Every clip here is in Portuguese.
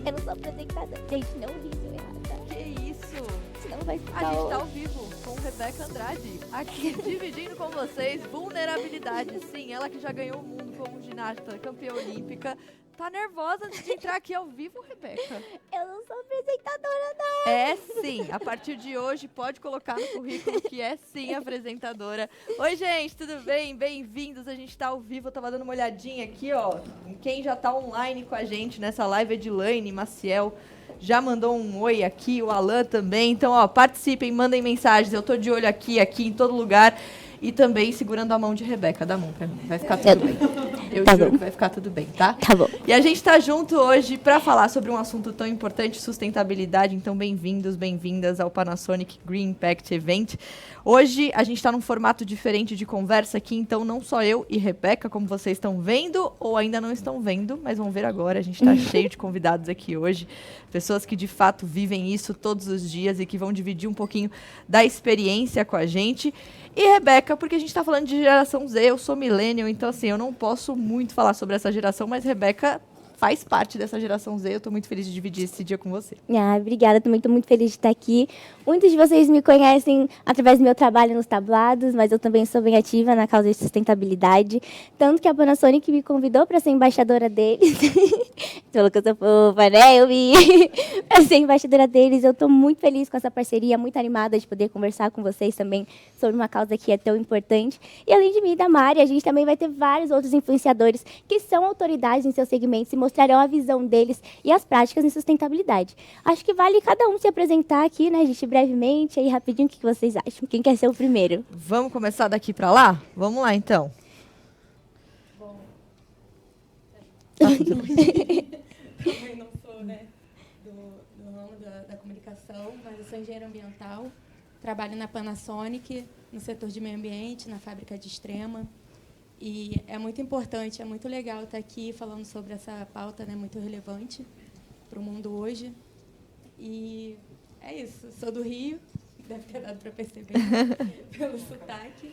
Eu não sou apresentada. Gente, não ri, seu errado. Que isso? Senão vai A ficar. gente tá ao vivo com Rebeca Andrade, aqui dividindo com vocês vulnerabilidade. Sim, ela que já ganhou o mundo como ginasta, campeã olímpica, tá nervosa de entrar aqui ao vivo, Rebeca? Eu não sou apresentadora, não. É sim, a partir de hoje pode colocar no currículo que é sim apresentadora. Oi, gente, tudo bem? Bem-vindos, a gente tá ao vivo, eu tava dando uma olhadinha aqui, ó, em quem já tá online com a gente nessa live, Edilaine, Maciel, já mandou um oi aqui, o Alan também, então, ó, participem, mandem mensagens, eu tô de olho aqui, em todo lugar, e também segurando a mão de Rebeca, dá a mão pra mim, vai ficar tudo bem. Eu juro que vai ficar tudo bem, tá? Tá bom. E a gente tá junto hoje para falar sobre um assunto tão importante, sustentabilidade. Então, bem-vindos, bem-vindas ao Panasonic Green Impact Event. Hoje a gente está num formato diferente de conversa aqui, então não só eu e Rebeca, como vocês estão vendo ou ainda não estão vendo, mas vão ver agora. A gente está cheio de convidados aqui hoje, pessoas que de fato vivem isso todos os dias e que vão dividir um pouquinho da experiência com a gente. E Rebeca, porque a gente está falando de geração Z, eu sou millennial, então assim, eu não posso muito falar sobre essa geração, mas Rebeca faz parte dessa geração Z, eu estou muito feliz de dividir esse dia com você. Obrigada, também estou muito feliz de estar aqui. Muitos de vocês me conhecem através do meu trabalho nos tablados, mas eu também sou bem ativa na causa de sustentabilidade, tanto que a Panasonic me convidou para ser embaixadora deles. Falou que eu sou fofa, né? Eu vi. Para ser embaixadora deles, eu estou muito feliz com essa parceria, muito animada de poder conversar com vocês também sobre uma causa que é tão importante. E além de mim e da Mari, a gente também vai ter vários outros influenciadores que são autoridades em seus segmentos e mostrarão a visão deles e as práticas em sustentabilidade. Acho que vale cada um se apresentar aqui, né, gente, brevemente, aí rapidinho, o que vocês acham? Quem quer ser o primeiro? Vamos começar daqui para lá? Vamos lá, então. Bom, Tá tudo bem. também não sou, né, do ramo da comunicação, mas eu sou engenheira ambiental, trabalho na Panasonic, no setor de meio ambiente, na fábrica de Extrema. E é muito importante, é muito legal estar aqui falando sobre essa pauta, né, muito relevante para o mundo hoje. E é isso, sou do Rio, deve ter dado para perceber pelo sotaque.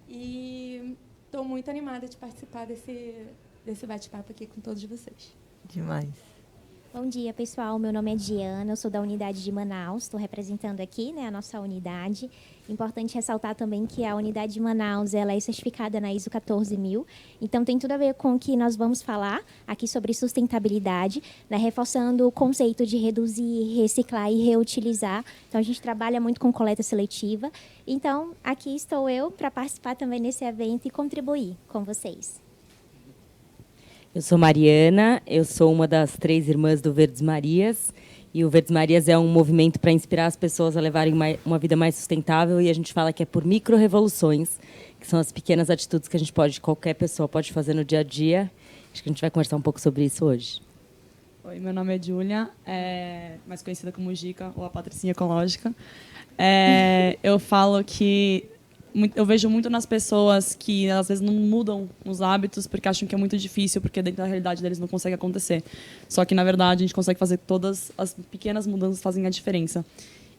E estou muito animada de participar desse bate-papo aqui com todos vocês. Demais. Bom dia, pessoal. Meu nome é Diana, eu sou da unidade de Manaus, estou representando aqui, né, a nossa unidade. Importante ressaltar também que a unidade de Manaus ela é certificada na ISO 14000, então tem tudo a ver com o que nós vamos falar aqui sobre sustentabilidade, né, reforçando o conceito de reduzir, reciclar e reutilizar. Então a gente trabalha muito com coleta seletiva. Então aqui estou eu para participar também nesse evento e contribuir com vocês. Eu sou Mariana, eu sou uma das 3 irmãs do Verdes Marias, e o Verdes Marias é um movimento para inspirar as pessoas a levarem uma vida mais sustentável, e a gente fala que é por micro-revoluções, que são as pequenas atitudes que qualquer pessoa pode fazer no dia a dia. Acho que a gente vai conversar um pouco sobre isso hoje. Oi, meu nome é Júlia, mais conhecida como Gica, ou a Patricinha Ecológica. Eu falo que eu vejo muito nas pessoas que às vezes não mudam os hábitos porque acham que é muito difícil, porque dentro da realidade deles não consegue acontecer. Só que, na verdade, a gente consegue fazer todas as pequenas mudanças fazem a diferença.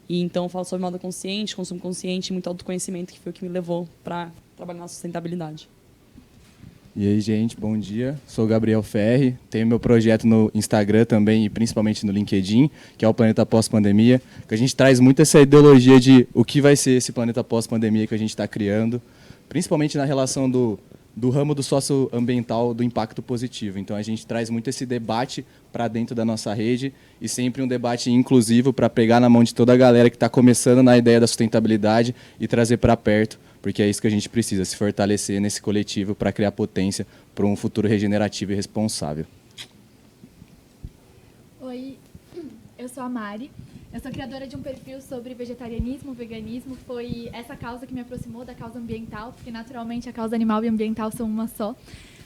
E então eu falo sobre moda consciente, consumo consciente, muito autoconhecimento, que foi o que me levou para trabalhar na sustentabilidade. E aí, gente, bom dia. Sou o Gabriel Ferri, tenho meu projeto no Instagram também e principalmente no LinkedIn, que é o Planeta Pós-Pandemia, que a gente traz muito essa ideologia de o que vai ser esse planeta pós-pandemia que a gente está criando, principalmente na relação do ramo do socioambiental, do impacto positivo. Então, a gente traz muito esse debate para dentro da nossa rede e sempre um debate inclusivo para pegar na mão de toda a galera que está começando na ideia da sustentabilidade e trazer para perto, porque é isso que a gente precisa, se fortalecer nesse coletivo para criar potência para um futuro regenerativo e responsável. Oi, eu sou a Mari. Eu sou criadora de um perfil sobre vegetarianismo, veganismo. Foi essa causa que me aproximou da causa ambiental, porque naturalmente a causa animal e ambiental são uma só.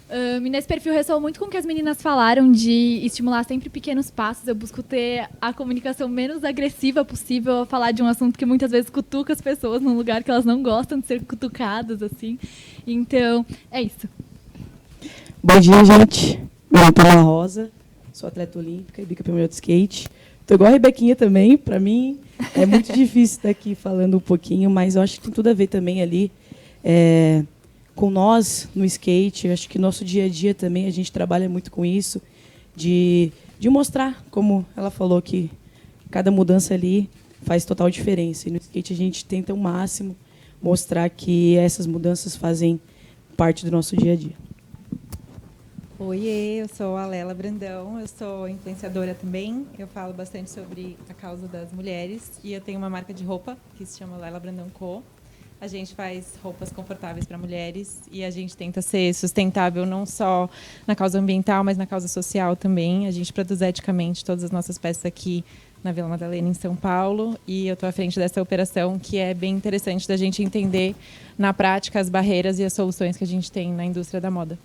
E nesse perfil ressoou muito com o que as meninas falaram de estimular sempre pequenos passos. Eu busco ter a comunicação menos agressiva possível, a falar de um assunto que muitas vezes cutuca as pessoas num lugar que elas não gostam de ser cutucadas, assim. Então, é isso. Bom dia, gente. Meu nome é Ana Rosa, sou atleta olímpica e bicampeã de skate. Estou igual a Rebequinha também. Para mim, é muito difícil estar aqui falando um pouquinho, mas eu acho que tem tudo a ver também ali com nós no skate. Eu acho que nosso dia a dia também a gente trabalha muito com isso, de mostrar, como ela falou, que cada mudança ali faz total diferença. E no skate a gente tenta o máximo mostrar que essas mudanças fazem parte do nosso dia a dia. Oiê, eu sou a Lela Brandão, eu sou influenciadora também. Eu falo bastante sobre a causa das mulheres e eu tenho uma marca de roupa que se chama Lela Brandão Co. A gente faz roupas confortáveis para mulheres e a gente tenta ser sustentável não só na causa ambiental, mas na causa social também. A gente produz eticamente todas as nossas peças aqui na Vila Madalena, em São Paulo, e eu estou à frente dessa operação, que é bem interessante da gente entender na prática as barreiras e as soluções que a gente tem na indústria da moda.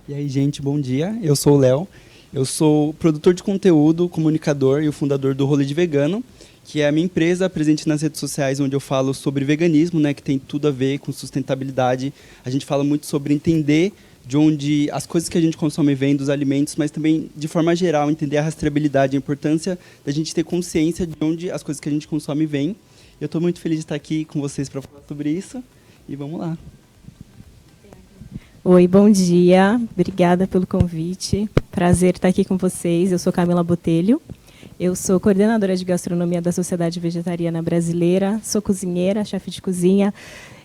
E aí, gente, bom dia. Eu sou o Léo. Eu sou produtor de conteúdo, comunicador e o fundador do Rolê de Vegano, que é a minha empresa presente nas redes sociais, onde eu falo sobre veganismo, né, que tem tudo a ver com sustentabilidade. A gente fala muito sobre entender de onde as coisas que a gente consome vêm, dos alimentos, mas também, de forma geral, entender a rastreabilidade, a importância da gente ter consciência de onde as coisas que a gente consome vêm. Eu estou muito feliz de estar aqui com vocês para falar sobre isso. E vamos lá. Oi, bom dia. Obrigada pelo convite. Prazer estar aqui com vocês. Eu sou Camila Botelho. Eu sou coordenadora de gastronomia da Sociedade Vegetariana Brasileira. Sou cozinheira, chefe de cozinha.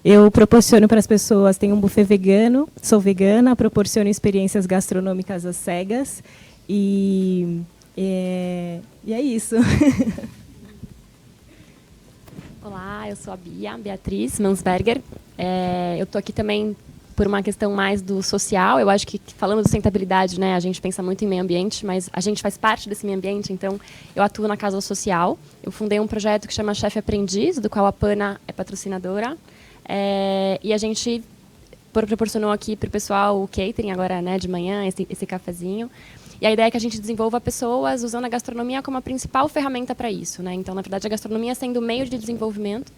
Eu proporciono para as pessoas, tenho um buffet vegano, sou vegana, proporciono experiências gastronômicas às cegas. E é isso. Olá, eu sou a Beatriz Mansberger. Eu estou aqui também por uma questão mais do social. Eu acho que, falando de sustentabilidade, né, a gente pensa muito em meio ambiente, mas a gente faz parte desse meio ambiente, então eu atuo na Casa Social. Eu fundei um projeto que chama Chefe Aprendiz, do qual a Pana é patrocinadora. E a gente proporcionou aqui para o pessoal o catering agora, né, de manhã, esse cafezinho. E a ideia é que a gente desenvolva pessoas usando a gastronomia como a principal ferramenta para isso, né? Então, na verdade, a gastronomia sendo o meio de desenvolvimento.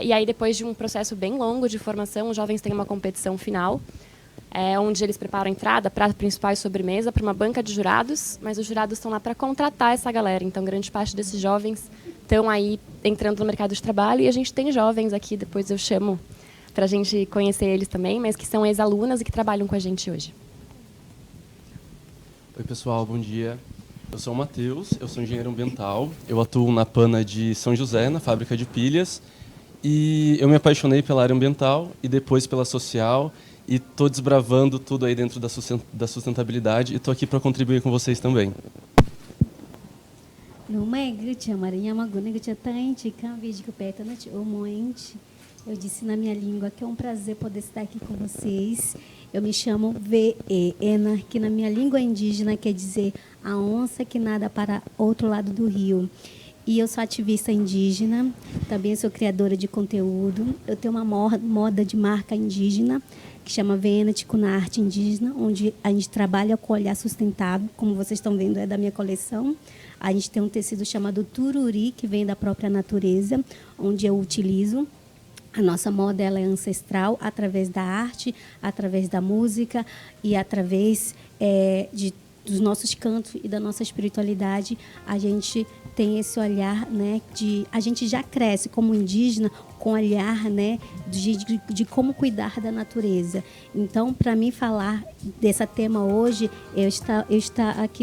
E aí, depois de um processo bem longo de formação, os jovens têm uma competição final, onde eles preparam a entrada, prato principal e sobremesa para uma banca de jurados, mas os jurados estão lá para contratar essa galera. Então, grande parte desses jovens estão aí entrando no mercado de trabalho, e a gente tem jovens aqui, depois eu chamo para a gente conhecer eles também, mas que são ex-alunas e que trabalham com a gente hoje. Oi, pessoal, bom dia. Eu sou o Matheus, eu sou engenheiro ambiental, eu atuo na Pana de São José, na fábrica de pilhas, e eu me apaixonei pela área ambiental e depois pela social, e estou desbravando tudo aí dentro da sustentabilidade, e estou aqui para contribuir com vocês também. Eu disse na minha língua que é um prazer poder estar aqui com vocês. Eu me chamo Veena, que na minha língua indígena quer dizer a onça que nada para outro lado do rio. E eu sou ativista indígena, também sou criadora de conteúdo. Eu tenho uma moda de marca indígena, que chama Veena Ticuna Arte Indígena, onde a gente trabalha com olhar sustentável, como vocês estão vendo, é da minha coleção. A gente tem um tecido chamado tururi, que vem da própria natureza, onde eu utilizo. A nossa moda ela é ancestral, através da arte, através da música e através dos nossos cantos e da nossa espiritualidade. A gente tem esse olhar, né, a gente já cresce como indígena com olhar, né, de como cuidar da natureza. Então, para mim falar desse tema hoje, eu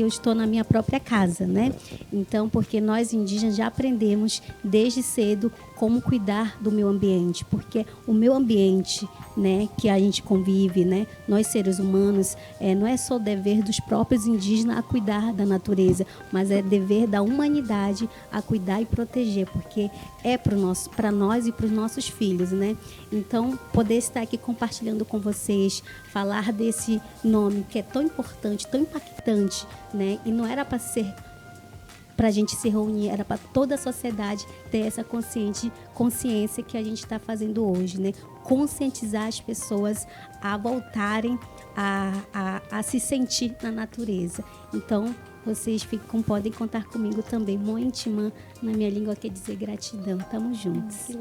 estou na minha própria casa, né? Então, porque nós indígenas já aprendemos desde cedo como cuidar do meio ambiente, porque o meio ambiente, né, que a gente convive, né, nós seres humanos, não é só dever dos próprios indígenas a cuidar da natureza, mas é dever da humanidade a cuidar e proteger, porque é para nós e para os nossos filhos, né? Então, poder estar aqui compartilhando com vocês, falar desse nome que é tão importante, tão impactante, né? E não era para a gente se reunir, era para toda a sociedade ter essa consciência que a gente está fazendo hoje, né? Conscientizar as pessoas a voltarem a se sentir na natureza. Então, vocês podem contar comigo também. Moentimã, na minha língua, quer dizer gratidão. Tamo juntos.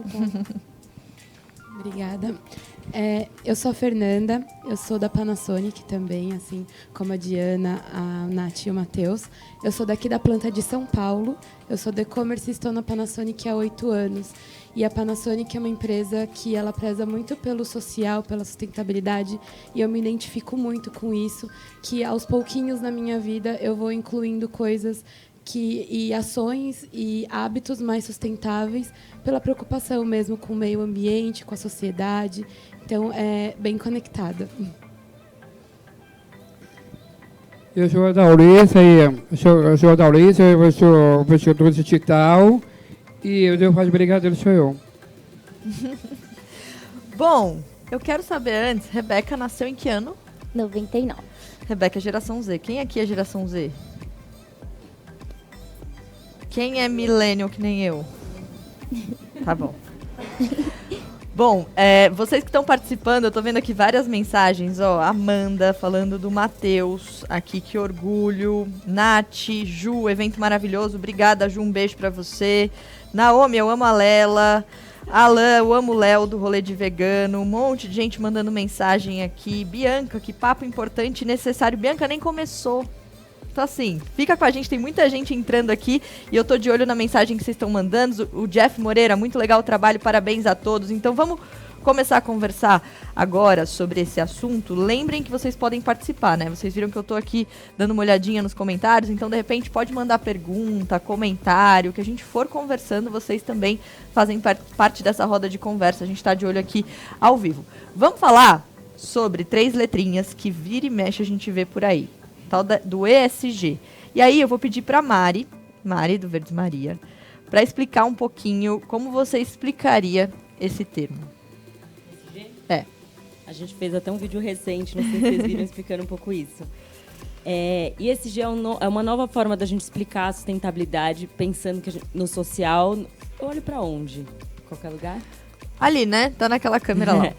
Obrigada. Eu sou a Fernanda, eu sou da Panasonic também, assim como a Diana, a Nath e o Matheus. Eu sou daqui da planta de São Paulo, eu sou de e-commerce e estou na Panasonic há 8 anos. E a Panasonic é uma empresa que ela preza muito pelo social, pela sustentabilidade, e eu me identifico muito com isso, que aos pouquinhos na minha vida eu vou incluindo coisas e ações e hábitos mais sustentáveis pela preocupação mesmo com o meio ambiente, com a sociedade. Então, é bem conectada. Eu sou a Daulissa, eu sou a Daulissa, eu sou pesquisador digital e eu faço brigadeiro, sou eu. Bom, eu quero saber antes, Rebeca nasceu em que ano? 99. Rebeca é geração Z. Quem aqui é geração Z? Quem é millennial que nem eu? Tá bom. Bom, vocês que estão participando, eu tô vendo aqui várias mensagens, ó. Amanda falando do Matheus, aqui, que orgulho. Nath, Ju, evento maravilhoso. Obrigada, Ju, um beijo pra você. Naomi, eu amo a Lela. Alan, eu amo o Léo do Rolê de Vegano. Um monte de gente mandando mensagem aqui. Bianca, que papo importante e necessário. Bianca nem começou. Então, assim, fica com a gente, tem muita gente entrando aqui e eu tô de olho na mensagem que vocês estão mandando. O Jeff Moreira, muito legal o trabalho, parabéns a todos. Então, vamos começar a conversar agora sobre esse assunto. Lembrem que vocês podem participar, né? Vocês viram que eu tô aqui dando uma olhadinha nos comentários, então, de repente, pode mandar pergunta, comentário, que a gente for conversando, vocês também fazem parte dessa roda de conversa. A gente tá de olho aqui ao vivo. Vamos falar sobre 3 letrinhas que vira e mexe a gente vê por aí. Tal do ESG. E aí eu vou pedir para Mari do Verdes Maria, para explicar um pouquinho como você explicaria esse termo. ESG? É. A gente fez até um vídeo recente, não sei se vocês viram, explicando um pouco isso. ESG é uma nova forma da gente explicar a sustentabilidade, pensando que no social. Eu olho para onde? Qualquer lugar? Ali, né? Tá naquela câmera lá.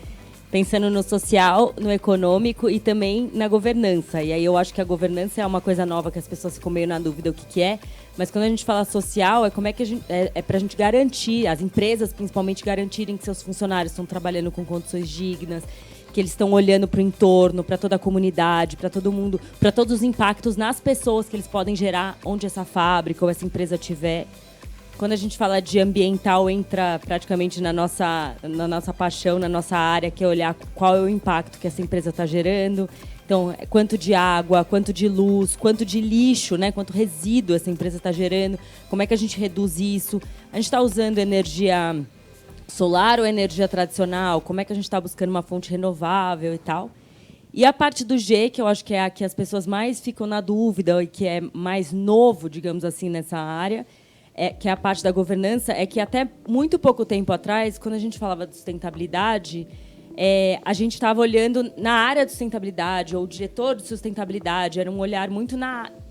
Pensando no social, no econômico e também na governança. E aí eu acho que a governança é uma coisa nova que as pessoas ficam meio na dúvida o que é. Mas quando a gente fala social, é como é que a gente, é pra gente garantir, as empresas principalmente garantirem que seus funcionários estão trabalhando com condições dignas, que eles estão olhando para o entorno, para toda a comunidade, para todo mundo, para todos os impactos nas pessoas que eles podem gerar onde essa fábrica ou essa empresa estiver. Quando a gente fala de ambiental, entra praticamente na nossa paixão, na nossa área, que é olhar qual é o impacto que essa empresa está gerando. Então, quanto de água, quanto de luz, quanto de lixo, né? Quanto resíduo essa empresa está gerando, como é que a gente reduz isso. A gente está usando energia solar ou energia tradicional, como é que a gente está buscando uma fonte renovável e tal. E a parte do G, que eu acho que é a que as pessoas mais ficam na dúvida e que é mais novo, digamos assim, nessa área, que é a parte da governança, é que até muito pouco tempo atrás, quando a gente falava de sustentabilidade, a gente estava olhando na área de sustentabilidade, ou o diretor de sustentabilidade, era um olhar muito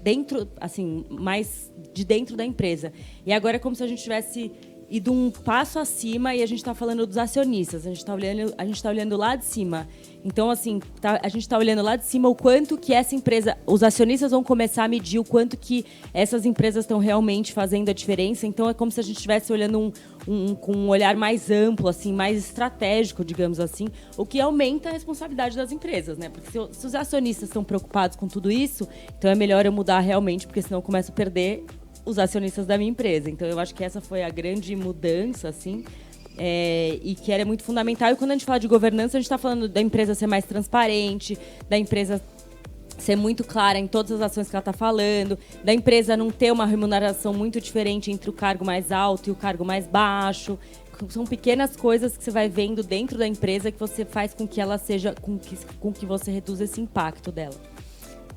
dentro, assim, mais de dentro da empresa. E agora é como se a gente tivesse ido um passo acima e a gente está falando dos acionistas, a gente está olhando lá de cima. Então, assim, a gente está olhando lá de cima o quanto que essa empresa, os acionistas vão começar a medir o quanto que essas empresas estão realmente fazendo a diferença. Então, é como se a gente estivesse olhando com um olhar mais amplo, assim, mais estratégico, digamos assim, o que aumenta a responsabilidade das empresas, né? Porque se os acionistas estão preocupados com tudo isso, então é melhor eu mudar realmente, porque senão eu começo a perder os acionistas da minha empresa. Então, eu acho que essa foi a grande mudança, assim, e que era muito fundamental. E quando a gente fala de governança, a gente está falando da empresa ser mais transparente, da empresa ser muito clara em todas as ações que ela está falando, da empresa não ter uma remuneração muito diferente entre o cargo mais alto e o cargo mais baixo. São pequenas coisas que você vai vendo dentro da empresa que você faz com que ela seja, com que você reduza esse impacto dela.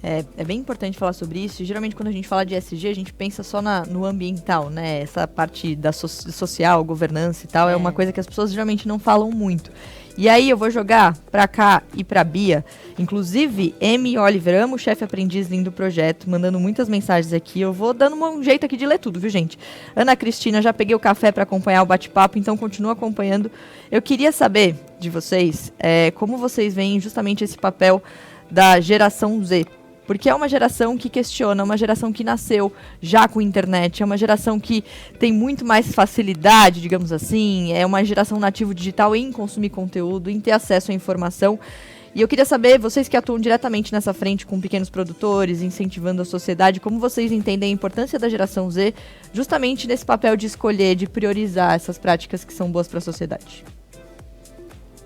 É bem importante falar sobre isso. Geralmente, quando a gente fala de ESG, a gente pensa só no ambiental, né? Essa parte da social, governança e tal, é uma coisa que as pessoas geralmente não falam muito. E aí eu vou jogar pra cá e pra Bia. Inclusive, M. Oliver, amo o chefe aprendiz lindo do projeto, mandando muitas mensagens aqui. Eu vou dando um jeito aqui de ler tudo, viu, gente? Ana Cristina, já peguei o café pra acompanhar o bate-papo, então continua acompanhando. Eu queria saber de vocês como vocês veem justamente esse papel da geração Z. Porque é uma geração que questiona, uma geração que nasceu já com internet, é uma geração que tem muito mais facilidade, digamos assim, é uma geração nativo digital em consumir conteúdo, em ter acesso à informação. E eu queria saber, vocês que atuam diretamente nessa frente com pequenos produtores, incentivando a sociedade, como vocês entendem a importância da geração Z justamente nesse papel de escolher, de priorizar essas práticas que são boas para a sociedade?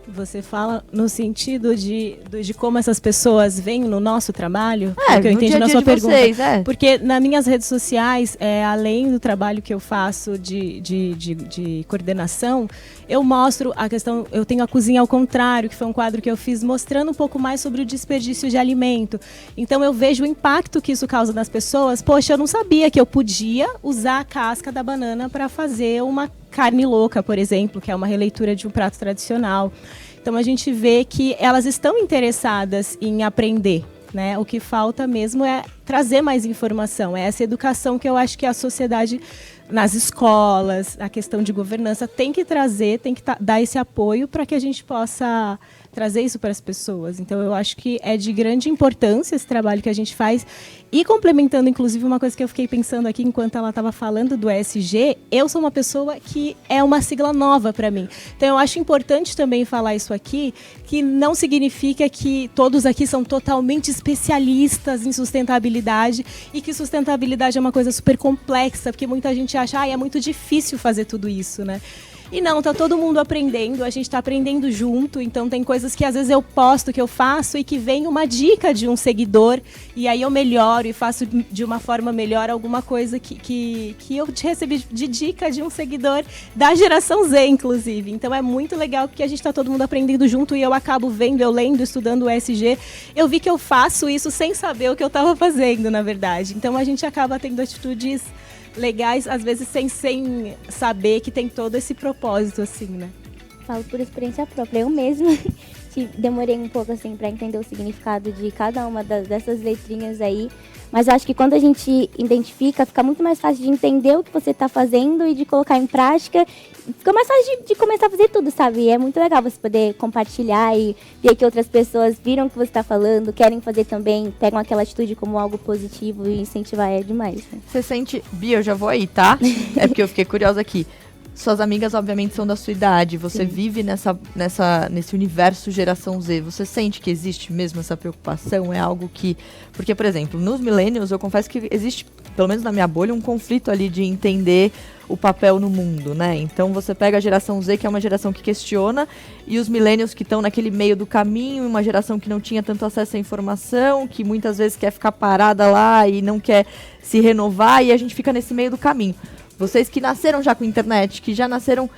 Você fala no sentido de como essas pessoas veem no nosso trabalho? Que eu no entendi dia a na dia sua de pergunta. vocês, Porque nas minhas redes sociais, além do trabalho que eu faço de coordenação, eu mostro a questão, eu tenho a Cozinha ao Contrário, que foi um quadro que eu fiz mostrando um pouco mais sobre o desperdício de alimento. Então eu vejo o impacto que isso causa nas pessoas. Poxa, eu não sabia que eu podia usar a casca da banana para fazer uma carne louca, por exemplo, que é uma releitura de um prato tradicional. Então a gente vê que elas estão interessadas em aprender, né? O que falta mesmo é trazer mais informação, é essa educação que eu acho que a sociedade, nas escolas, a questão de governança, tem que trazer, tem que dar esse apoio para que a gente possa trazer isso para as pessoas. Então, eu acho que é de grande importância esse trabalho que a gente faz. E complementando, inclusive, uma coisa que eu fiquei pensando aqui enquanto ela estava falando do ESG, eu sou uma pessoa que é uma sigla nova para mim. Então, eu acho importante também falar isso aqui, que não significa que todos aqui são totalmente especialistas em sustentabilidade e que sustentabilidade é uma coisa super complexa, porque muita gente acha, é muito difícil fazer tudo isso, né? E não, tá todo mundo aprendendo, a gente está aprendendo junto, então tem coisas que às vezes eu posto, que eu faço e que vem uma dica de um seguidor e aí eu melhoro e faço de uma forma melhor alguma coisa que eu recebi de dica de um seguidor da geração Z, inclusive. Então é muito legal porque a gente está todo mundo aprendendo junto e eu acabo vendo, eu lendo, estudando o ESG, eu vi que eu faço isso sem saber o que eu estava fazendo, na verdade. Então a gente acaba tendo atitudes legais, às vezes sem saber que tem todo esse propósito, assim, né? Falo por experiência própria. Eu mesma demorei um pouco, assim, para entender o significado de cada uma dessas letrinhas aí. Mas eu acho que quando a gente identifica, fica muito mais fácil de entender o que você está fazendo e de colocar em prática. Fica mais fácil de começar a fazer tudo, sabe? E é muito legal você poder compartilhar e ver que outras pessoas viram o que você está falando, querem fazer também, pegam aquela atitude como algo positivo e incentivar é demais. Né? Você sente... Bia, eu já vou aí, tá? É porque eu fiquei curiosa aqui. Suas amigas, obviamente, são da sua idade. Você vive nesse universo geração Z. Você sente que existe mesmo essa preocupação? É algo que... Porque, por exemplo, nos millennials, eu confesso que existe, pelo menos na minha bolha, um conflito ali de entender o papel no mundo, né? Então, você pega a geração Z, que é uma geração que questiona, e os millennials que estão naquele meio do caminho, uma geração que não tinha tanto acesso à informação, que muitas vezes quer ficar parada lá e não quer se renovar, e a gente fica nesse meio do caminho. Vocês que nasceram já com internet, que já nasceram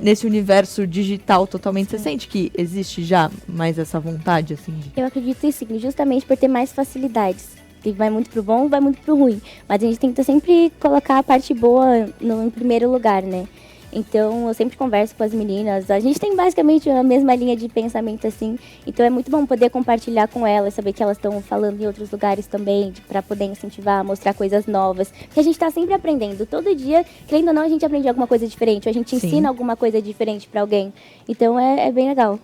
nesse universo digital totalmente, você sente que existe já mais essa vontade, assim? Eu acredito sim, justamente por ter mais facilidades. Que vai muito pro bom, vai muito pro ruim. Mas a gente tenta sempre colocar a parte boa em primeiro lugar, né? Então, eu sempre converso com as meninas. A gente tem basicamente a mesma linha de pensamento, assim. Então, é muito bom poder compartilhar com elas, saber que elas estão falando em outros lugares também, para poder incentivar, mostrar coisas novas. Porque a gente está sempre aprendendo. Todo dia, querendo ou não, a gente aprende alguma coisa diferente. Ou a gente ensina alguma coisa diferente para alguém. Então, é bem legal.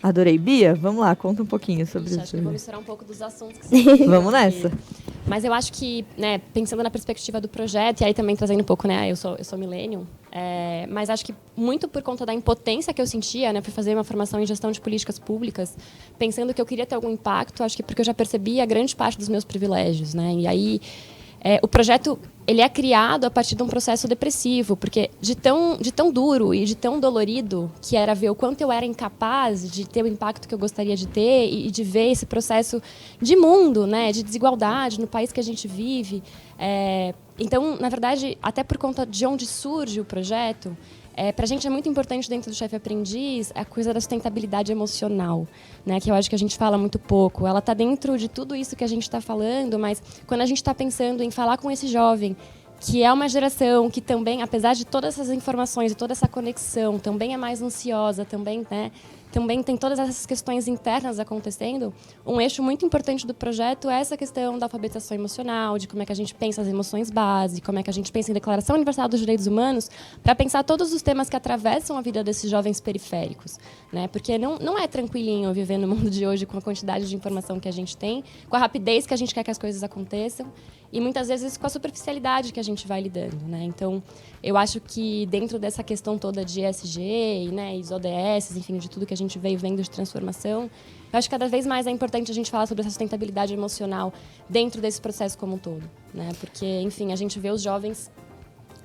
Adorei. Bia, vamos lá, conta um pouquinho sobre isso. Acho que eu vou misturar um pouco dos assuntos que você Vamos nessa. Mas eu acho que, né, pensando na perspectiva do projeto, e aí também trazendo um pouco, né, eu sou millennial, mas acho que muito por conta da impotência que eu sentia, né, fui fazer uma formação em gestão de políticas públicas, pensando que eu queria ter algum impacto, acho que porque eu já percebia grande parte dos meus privilégios, né, e aí o projeto ele é criado a partir de um processo depressivo, porque de tão duro e de tão dolorido que era ver o quanto eu era incapaz de ter o impacto que eu gostaria de ter e de ver esse processo de mundo, né, de desigualdade no país que a gente vive. Então, na verdade, até por conta de onde surge o projeto, para a gente é muito importante dentro do Chefe Aprendiz a coisa da sustentabilidade emocional, né, que eu acho que a gente fala muito pouco. Ela está dentro de tudo isso que a gente está falando, mas quando a gente está pensando em falar com esse jovem, que é uma geração que também, apesar de todas essas informações e toda essa conexão, também é mais ansiosa, também tem todas essas questões internas acontecendo, um eixo muito importante do projeto é essa questão da alfabetização emocional, de como é que a gente pensa as emoções base, como é que a gente pensa em Declaração Universal dos Direitos Humanos, para pensar todos os temas que atravessam a vida desses jovens periféricos, né? Porque não é tranquilinho viver no mundo de hoje com a quantidade de informação que a gente tem, com a rapidez que a gente quer que as coisas aconteçam, e muitas vezes com a superficialidade que a gente vai lidando, né? Então, eu acho que dentro dessa questão toda de ESG, né, e os ODS, enfim, de tudo que a gente veio vendo de transformação, eu acho que cada vez mais é importante a gente falar sobre essa sustentabilidade emocional dentro desse processo como um todo, né? Porque, enfim, a gente vê os jovens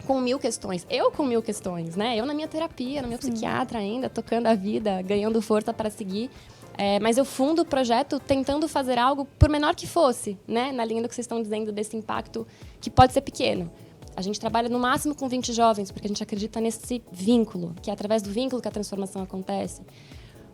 com 1000 questões. Eu com 1000 questões, né? Eu na minha terapia, no meu psiquiatra ainda, tocando a vida, ganhando força para seguir. Mas eu fundo o projeto tentando fazer algo, por menor que fosse, né? Na linha do que vocês estão dizendo, desse impacto que pode ser pequeno. A gente trabalha no máximo com 20 jovens, porque a gente acredita nesse vínculo, que é através do vínculo que a transformação acontece.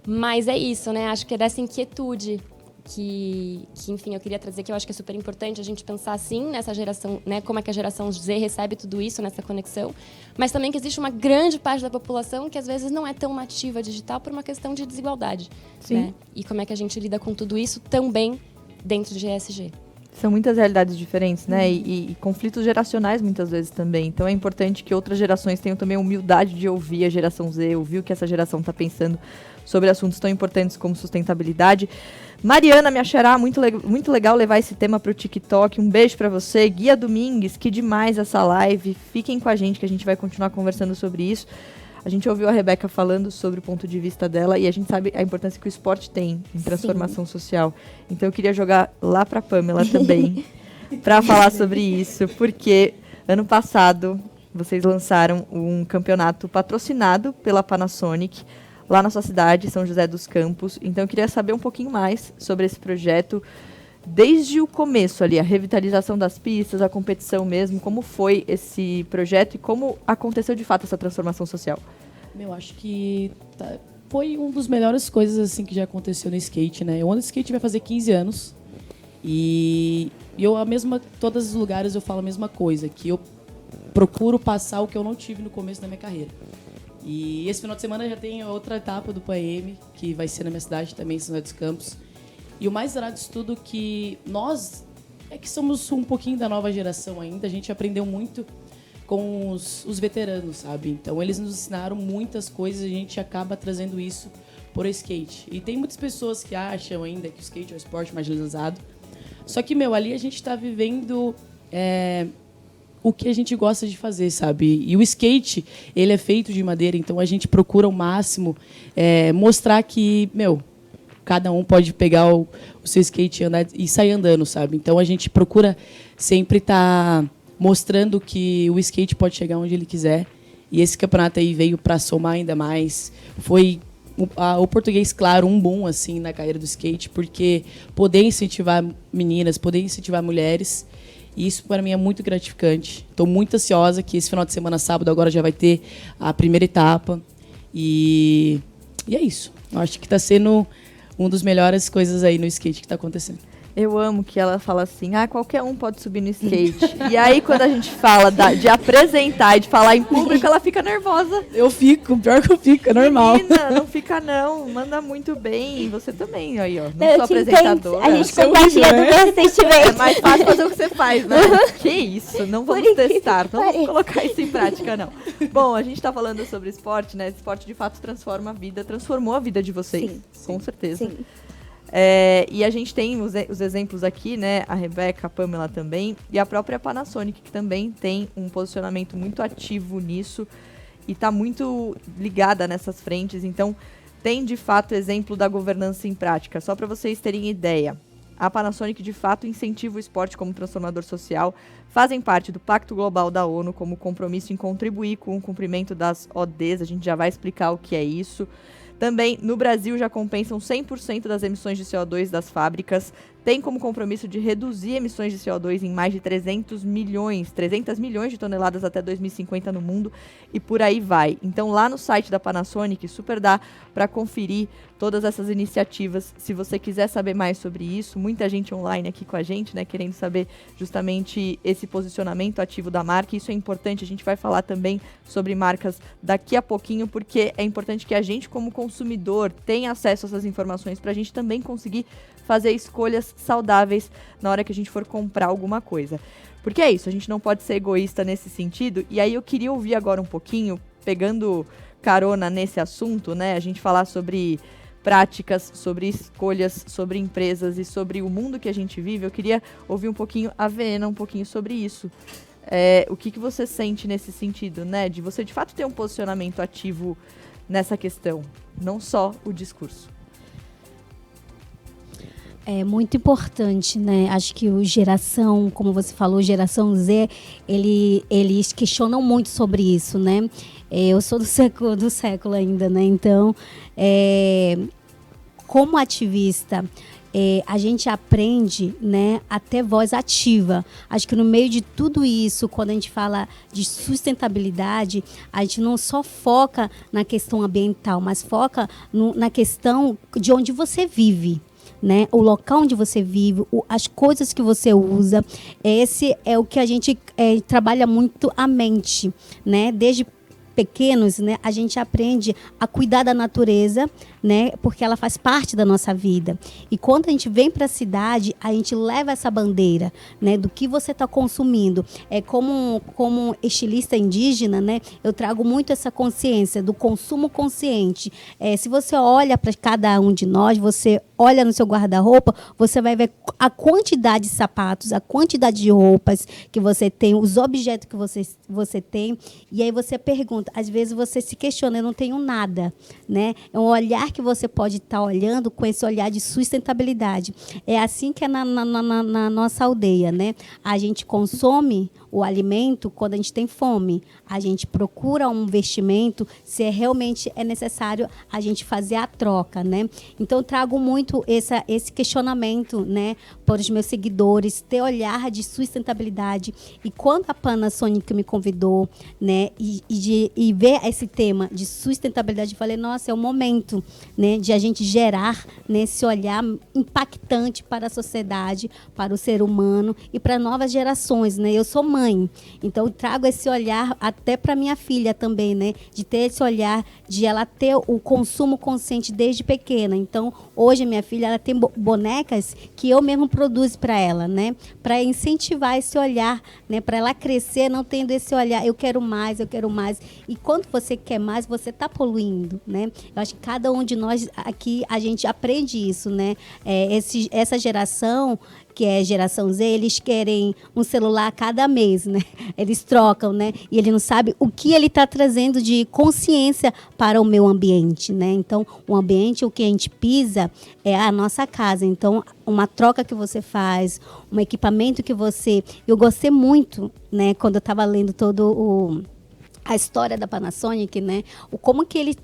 Mas é isso, né? Acho que é dessa inquietude que, enfim, eu queria trazer, que eu acho que é super importante a gente pensar, assim, nessa geração, né? Como é que a geração Z recebe tudo isso nessa conexão, mas também que existe uma grande parte da população que, às vezes, não é tão nativa digital por uma questão de desigualdade. Sim. Né? E como é que a gente lida com tudo isso também dentro de ESG. São muitas realidades diferentes, né? E conflitos geracionais, muitas vezes, também. Então, é importante que outras gerações tenham também a humildade de ouvir a geração Z, ouvir o que essa geração está pensando sobre assuntos tão importantes como sustentabilidade. Mariana, minha xará, muito legal levar esse tema para o TikTok. Um beijo para você. Guia Domingues, que demais essa live. Fiquem com a gente, que a gente vai continuar conversando sobre isso. A gente ouviu a Rebeca falando sobre o ponto de vista dela e a gente sabe a importância que o esporte tem em transformação social. Então eu queria jogar lá para a Pamela também para falar sobre isso, porque ano passado vocês lançaram um campeonato patrocinado pela Panasonic lá na sua cidade, São José dos Campos. Então eu queria saber um pouquinho mais sobre esse projeto, desde o começo ali, a revitalização das pistas, a competição mesmo, como foi esse projeto e como aconteceu de fato essa transformação social? Eu acho que foi uma das melhores coisas assim que já aconteceu no skate, né? Eu ando de skate vai fazer 15 anos e todos os lugares eu falo a mesma coisa, que eu procuro passar o que eu não tive no começo da minha carreira. E esse final de semana já tem outra etapa do PAM, que vai ser na minha cidade também, São José dos Campos. E o mais legal disso tudo que nós é que somos um pouquinho da nova geração ainda. A gente aprendeu muito com os veteranos, sabe? Então, eles nos ensinaram muitas coisas e a gente acaba trazendo isso por skate. E tem muitas pessoas que acham ainda que o skate é um esporte marginalizado. Só que, ali a gente está vivendo o que a gente gosta de fazer, sabe? E o skate, ele é feito de madeira, então a gente procura ao máximo mostrar que, cada um pode pegar o seu skate e andar e sair andando, sabe? Então a gente procura sempre estar mostrando que o skate pode chegar onde ele quiser. E esse campeonato aí veio para somar ainda mais. Foi o português, claro, um boom assim na carreira do skate, porque poder incentivar meninas, poder incentivar mulheres, isso para mim é muito gratificante. Estou muito ansiosa que esse final de semana, sábado, agora já vai ter a primeira etapa. E é isso. Eu acho que está sendo uma das melhores coisas aí no skate que está acontecendo. Eu amo que ela fala assim, qualquer um pode subir no skate. E aí, quando a gente fala de apresentar e de falar em público, ela fica nervosa. Eu fico, pior que eu fico, é normal. Menina, não fica não, manda muito bem. Você também, aí, ó, não sou apresentadora. A gente contagia do meu sentimento. É mais fácil fazer o que você faz, né? Que isso, não vamos testar, não vamos colocar isso em prática, não. Bom, a gente tá falando sobre esporte, né? Esporte, de fato, transforma a vida, transformou a vida de vocês, com certeza. Sim. E a gente tem os exemplos aqui, né? A Rebeca, a Pamela também, e a própria Panasonic, que também tem um posicionamento muito ativo nisso e está muito ligada nessas frentes. Então, tem, de fato, exemplo da governança em prática. Só para vocês terem ideia, a Panasonic, de fato, incentiva o esporte como transformador social, fazem parte do Pacto Global da ONU como compromisso em contribuir com o cumprimento das ODS, a gente já vai explicar o que é isso. Também, no Brasil, já compensam 100% das emissões de CO2 das fábricas. Tem como compromisso de reduzir emissões de CO2 em mais de 300 milhões de toneladas até 2050 no mundo e por aí vai. Então, lá no site da Panasonic, super dá para conferir todas essas iniciativas. Se você quiser saber mais sobre isso, muita gente online aqui com a gente, né, querendo saber justamente esse posicionamento ativo da marca. Isso é importante, a gente vai falar também sobre marcas daqui a pouquinho, porque é importante que a gente, como consumidor, tenha acesso a essas informações para a gente também conseguir fazer escolhas saudáveis na hora que a gente for comprar alguma coisa. Porque é isso, a gente não pode ser egoísta nesse sentido. E aí eu queria ouvir agora um pouquinho, pegando carona nesse assunto, né? A gente falar sobre práticas, sobre escolhas, sobre empresas e sobre o mundo que a gente vive. Eu queria ouvir um pouquinho a Verena, um pouquinho sobre isso. O que você sente nesse sentido, né? De você, de fato, ter um posicionamento ativo nessa questão, não só o discurso. É muito importante, né? Acho que o geração, como você falou, geração Z, eles questionam muito sobre isso, né? Eu sou do século ainda, né? Então, como ativista, a gente aprende, né, a ter voz ativa. Acho que no meio de tudo isso, quando a gente fala de sustentabilidade, a gente não só foca na questão ambiental, mas foca na questão de onde você vive. Né? O local onde você vive, as coisas que você usa, esse é o que a gente trabalha muito a mente, né? Desde pequenos, né, a gente aprende a cuidar da natureza, né, porque ela faz parte da nossa vida. E quando a gente vem para a cidade, a gente leva essa bandeira, né, do que você está consumindo. Como estilista indígena, né, eu trago muito essa consciência do consumo consciente. Se você olha para cada um de nós, você olha no seu guarda-roupa, você vai ver a quantidade de sapatos, a quantidade de roupas que você tem, os objetos que você tem, e aí você pergunta, às vezes você se questiona, eu não tenho nada, né? É um olhar que você pode estar olhando com esse olhar de sustentabilidade. É assim que é na nossa aldeia, né? A gente consome o alimento quando a gente tem fome. A gente procura um investimento se realmente é necessário a gente fazer a troca, né? Então, eu trago muito esse questionamento, né, para os meus seguidores, ter olhar de sustentabilidade. E quando a Panasonic me convidou, né, e ver esse tema de sustentabilidade, eu falei, nossa, é o momento, né, de a gente gerar, né, esse olhar impactante para a sociedade, para o ser humano e para novas gerações, né? Eu sou mãe, então eu trago esse olhar até para minha filha também, né, de ter esse olhar de ela ter o consumo consciente desde pequena. Então, hoje a minha filha, ela tem bonecas que eu mesmo produzo para ela, né, para incentivar esse olhar, né, para ela crescer não tendo esse olhar, eu quero mais. E quando você quer mais, você está poluindo, né? Eu acho que cada um de nós aqui, a gente aprende isso, né? Essa geração, que é a geração Z, eles querem um celular a cada mês, né? Eles trocam, né? E ele não sabe o que ele está trazendo de consciência para o meio ambiente, né? Então, o ambiente, o que a gente pisa é a nossa casa. Então, uma troca que você faz, um equipamento que você... Eu gostei muito, né? Quando eu estava lendo a história da Panasonic, né? Como que ele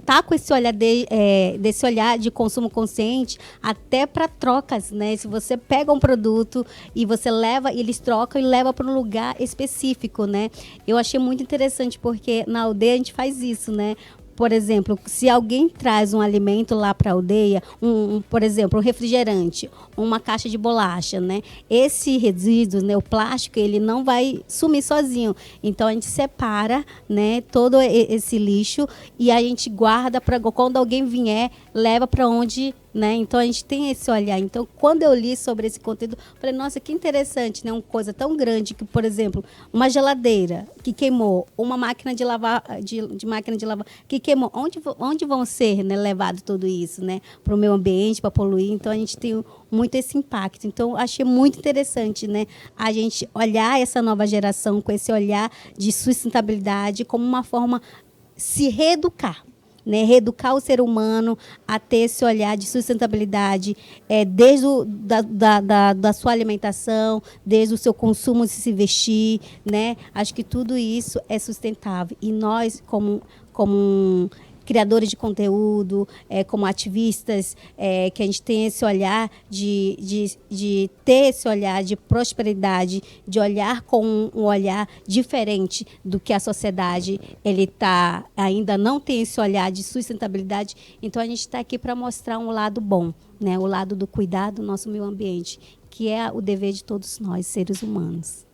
tá com esse olhar desse olhar de consumo consciente até para trocas, né? Se você pega um produto e você leva, eles trocam e leva para um lugar específico, né? Eu achei muito interessante porque na aldeia a gente faz isso, né? Por exemplo, se alguém traz um alimento lá para a aldeia, por exemplo, um refrigerante, uma caixa de bolacha, né? Esse resíduo, né, o plástico, ele não vai sumir sozinho. Então, a gente separa, né, todo esse lixo e a gente guarda para quando alguém vier, leva para onde... Né? Então, a gente tem esse olhar. Então, quando eu li sobre esse conteúdo, falei, nossa, que interessante, né? Uma coisa tão grande que, por exemplo, uma geladeira que queimou, uma máquina de lavar, de máquina de lavar que queimou. Onde vão ser, né, levado tudo isso, né? Para o meio ambiente, para poluir. Então, a gente tem muito esse impacto. Então, achei muito interessante, né, a gente olhar essa nova geração com esse olhar de sustentabilidade como uma forma de se reeducar. Né, reeducar o ser humano a ter esse olhar de sustentabilidade, desde da sua alimentação, desde o seu consumo de se vestir, né? Acho que tudo isso é sustentável. E nós, como criadores de conteúdo, como ativistas, que a gente tem esse olhar de ter esse olhar de prosperidade, de olhar com um olhar diferente do que a sociedade ainda não tem esse olhar de sustentabilidade. Então, a gente está aqui para mostrar um lado bom, né? O lado do cuidado do nosso meio ambiente, que é o dever de todos nós, seres humanos.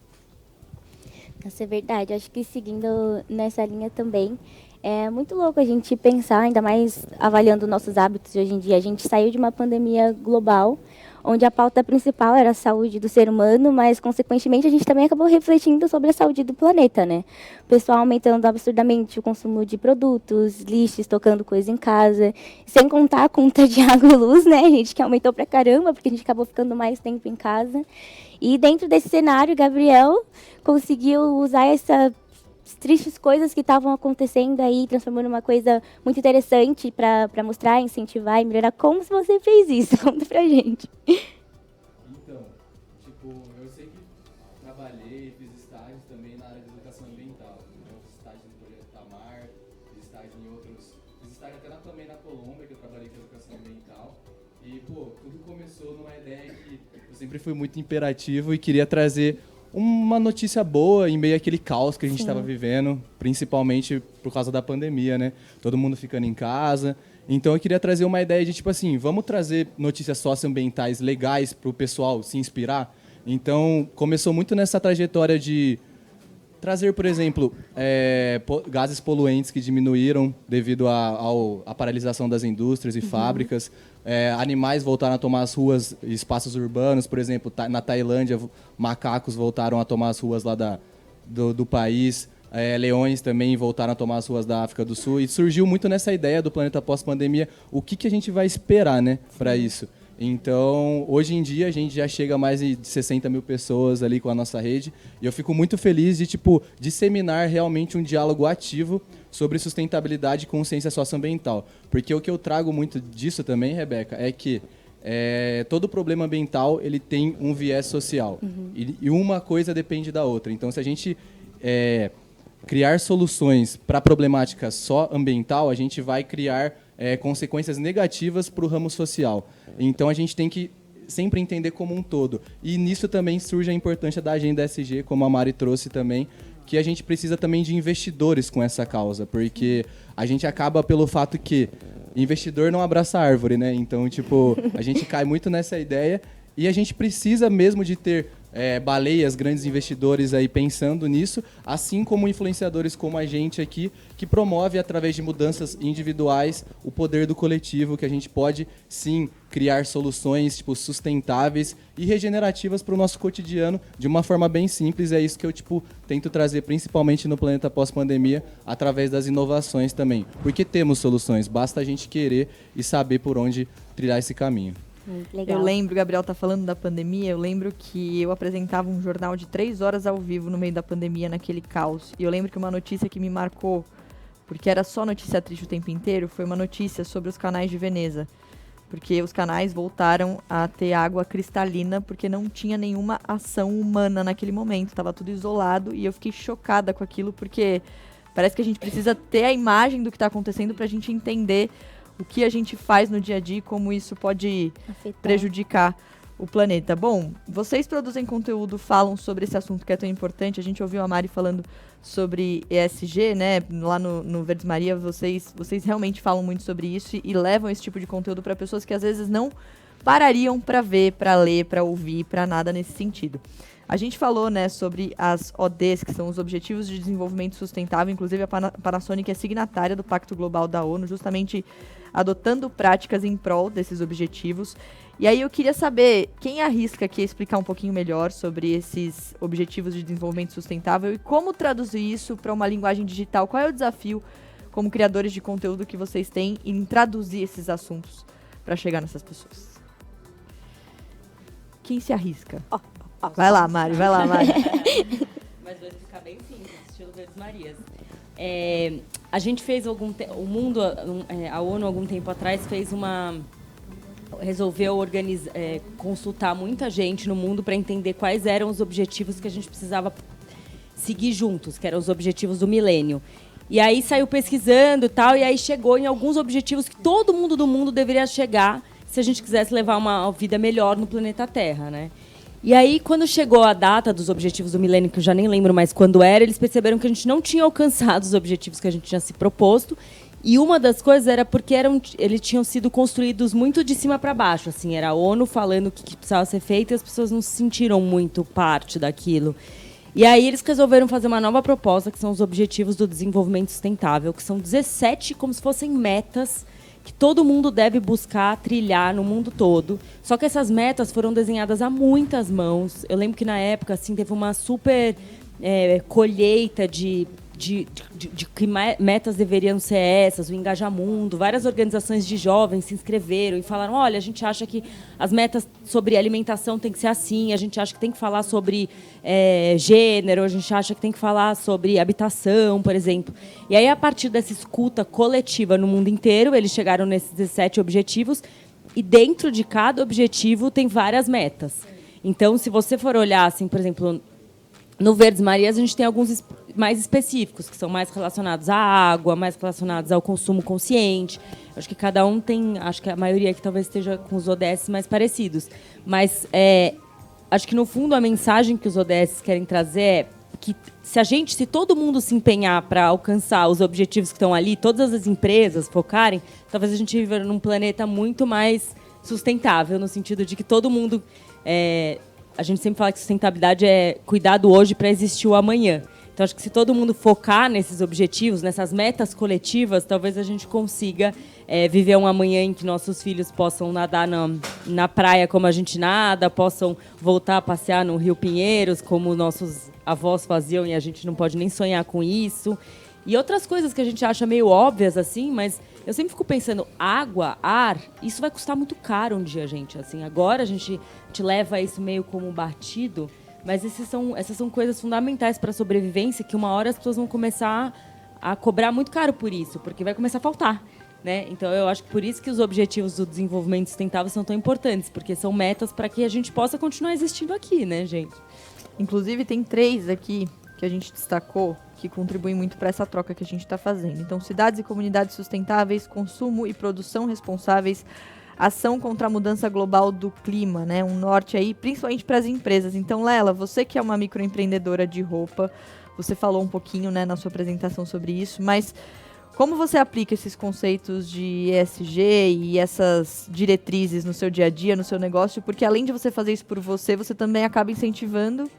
Isso é verdade. Acho que seguindo nessa linha também, é muito louco a gente pensar, ainda mais avaliando nossos hábitos de hoje em dia. A gente saiu de uma pandemia global, onde a pauta principal era a saúde do ser humano, mas, consequentemente, a gente também acabou refletindo sobre a saúde do planeta, né? O pessoal aumentando absurdamente o consumo de produtos, lixo, estocando coisa em casa, sem contar a conta de água e luz, né, gente, que aumentou pra caramba, porque a gente acabou ficando mais tempo em casa. E dentro desse cenário, Gabriel conseguiu usar tristes coisas que estavam acontecendo aí, transformando numa coisa muito interessante para mostrar, incentivar e melhorar. Como você fez isso? Conta pra gente. Então, tipo, eu sei que trabalhei, fiz estágios também na área de educação ambiental. Então, fiz estágio no projeto Tamar, fiz estágio em outros... Fiz estágio até também na Colômbia, que eu trabalhei com educação ambiental. E, pô, tudo começou numa ideia que eu sempre fui muito imperativo e queria trazer uma notícia boa em meio àquele caos que a gente estava vivendo, principalmente por causa da pandemia, né? Todo mundo ficando em casa. Então eu queria trazer uma ideia de, tipo assim, vamos trazer notícias socioambientais legais para o pessoal se inspirar. Então começou muito nessa trajetória de trazer, por exemplo, gases poluentes que diminuíram devido à paralisação das indústrias e fábricas. Animais voltaram a tomar as ruas e espaços urbanos. Por exemplo, na Tailândia, macacos voltaram a tomar as ruas lá do país. Leões também voltaram a tomar as ruas da África do Sul. E surgiu muito nessa ideia do planeta pós-pandemia, o que a gente vai esperar, né, para isso. Então, hoje em dia, a gente já chega a mais de 60 mil pessoas ali com a nossa rede. E eu fico muito feliz de, disseminar realmente um diálogo ativo sobre sustentabilidade e consciência socioambiental. Porque o que eu trago muito disso também, Rebeca, é que todo problema ambiental ele tem um viés social. E uma coisa depende da outra. Então, se a gente criar soluções para a problemática só ambiental, a gente vai criar consequências negativas para o ramo social. Então, a gente tem que sempre entender como um todo. E nisso também surge a importância da Agenda ESG, como a Mari trouxe também, que a gente precisa também de investidores com essa causa, porque a gente acaba pelo fato que investidor não abraça árvore, né? Então, a gente cai muito nessa ideia e a gente precisa mesmo de ter baleias, grandes investidores aí pensando nisso, assim como influenciadores como a gente aqui, que promove através de mudanças individuais o poder do coletivo, que a gente pode sim criar soluções sustentáveis e regenerativas para o nosso cotidiano de uma forma bem simples. É isso que eu tento trazer principalmente no Planeta Pós-Pandemia, através das inovações também, porque temos soluções, basta a gente querer e saber por onde trilhar esse caminho. Legal. Eu lembro, o Gabriel tá falando da pandemia, eu lembro que eu apresentava um jornal de 3 horas ao vivo no meio da pandemia, naquele caos. E eu lembro que uma notícia que me marcou, porque era só notícia triste o tempo inteiro, foi uma notícia sobre os canais de Veneza. Porque os canais voltaram a ter água cristalina, porque não tinha nenhuma ação humana naquele momento. Tava tudo isolado e eu fiquei chocada com aquilo, porque parece que a gente precisa ter a imagem do que tá acontecendo pra gente entender o que a gente faz no dia a dia e como isso pode prejudicar o planeta. Bom, vocês produzem conteúdo, falam sobre esse assunto que é tão importante. A gente ouviu a Mari falando sobre ESG, né? Lá no Verdes Maria, vocês realmente falam muito sobre isso e levam esse tipo de conteúdo para pessoas que às vezes não parariam para ver, para ler, para ouvir, para nada nesse sentido. A gente falou, né, sobre as ODS, que são os Objetivos de Desenvolvimento Sustentável. Inclusive, a Panasonic é signatária do Pacto Global da ONU, justamente adotando práticas em prol desses objetivos. E aí eu queria saber, quem arrisca aqui explicar um pouquinho melhor sobre esses Objetivos de Desenvolvimento Sustentável e como traduzir isso para uma linguagem digital? Qual é o desafio, como criadores de conteúdo, que vocês têm em traduzir esses assuntos para chegar nessas pessoas? Quem se arrisca? Vai lá, Mari, vai lá, Mari. Mas vai ficar bem simples, estilo Verdes Marias. A gente fez a ONU, algum tempo atrás, resolveu consultar muita gente no mundo para entender quais eram os objetivos que a gente precisava seguir juntos, que eram os objetivos do milênio. E aí saiu pesquisando e tal, e aí chegou em alguns objetivos que todo mundo do mundo deveria chegar se a gente quisesse levar uma vida melhor no planeta Terra, né? E aí, quando chegou a data dos objetivos do milênio, que eu já nem lembro mais quando era, eles perceberam que a gente não tinha alcançado os objetivos que a gente tinha se proposto. E uma das coisas era porque eles tinham sido construídos muito de cima para baixo. Assim, era a ONU falando o que precisava ser feito e as pessoas não se sentiram muito parte daquilo. E aí eles resolveram fazer uma nova proposta, que são os Objetivos do Desenvolvimento Sustentável, que são 17 como se fossem metas que todo mundo deve buscar trilhar no mundo todo. Só que essas metas foram desenhadas a muitas mãos. Eu lembro que, na época, assim, teve uma super colheita de de que metas deveriam ser essas, o Engajamundo, várias organizações de jovens se inscreveram e falaram, olha, a gente acha que as metas sobre alimentação tem que ser assim, a gente acha que tem que falar sobre gênero, a gente acha que tem que falar sobre habitação, por exemplo. E aí, a partir dessa escuta coletiva no mundo inteiro, eles chegaram nesses 17 objetivos, e dentro de cada objetivo tem várias metas. Então, se você for olhar, assim, por exemplo, no Verdes Marias, a gente tem alguns mais específicos, que são mais relacionados à água, mais relacionados ao consumo consciente. Acho que cada um tem, acho que a maioria aqui talvez esteja com os ODS mais parecidos. Mas acho que, no fundo, a mensagem que os ODS querem trazer é que se todo mundo se empenhar para alcançar os objetivos que estão ali, todas as empresas focarem, talvez a gente viva num planeta muito mais sustentável, no sentido de que todo mundo... a gente sempre fala que sustentabilidade é cuidar do hoje para existir o amanhã. Então, acho que se todo mundo focar nesses objetivos, nessas metas coletivas, talvez a gente consiga viver um amanhã em que nossos filhos possam nadar na praia como a gente nada, possam voltar a passear no Rio Pinheiros, como nossos avós faziam, e a gente não pode nem sonhar com isso. E outras coisas que a gente acha meio óbvias, assim, mas eu sempre fico pensando, água, ar, isso vai custar muito caro um dia, gente. Assim, agora a gente te leva isso meio como batido, mas essas são coisas fundamentais para a sobrevivência, que uma hora as pessoas vão começar a cobrar muito caro por isso, porque vai começar a faltar, né? Então, eu acho que por isso que os objetivos do desenvolvimento sustentável são tão importantes, porque são metas para que a gente possa continuar existindo aqui, né, gente? Inclusive, tem 3 aqui que a gente destacou que contribuem muito para essa troca que a gente está fazendo. Então, cidades e comunidades sustentáveis, consumo e produção responsáveis, ação contra a mudança global do clima, né? Um norte aí, principalmente para as empresas. Então, Lela, você que é uma microempreendedora de roupa, você falou um pouquinho, né, na sua apresentação sobre isso, mas como você aplica esses conceitos de ESG e essas diretrizes no seu dia a dia, no seu negócio? Porque além de você fazer isso por você, você também acaba incentivando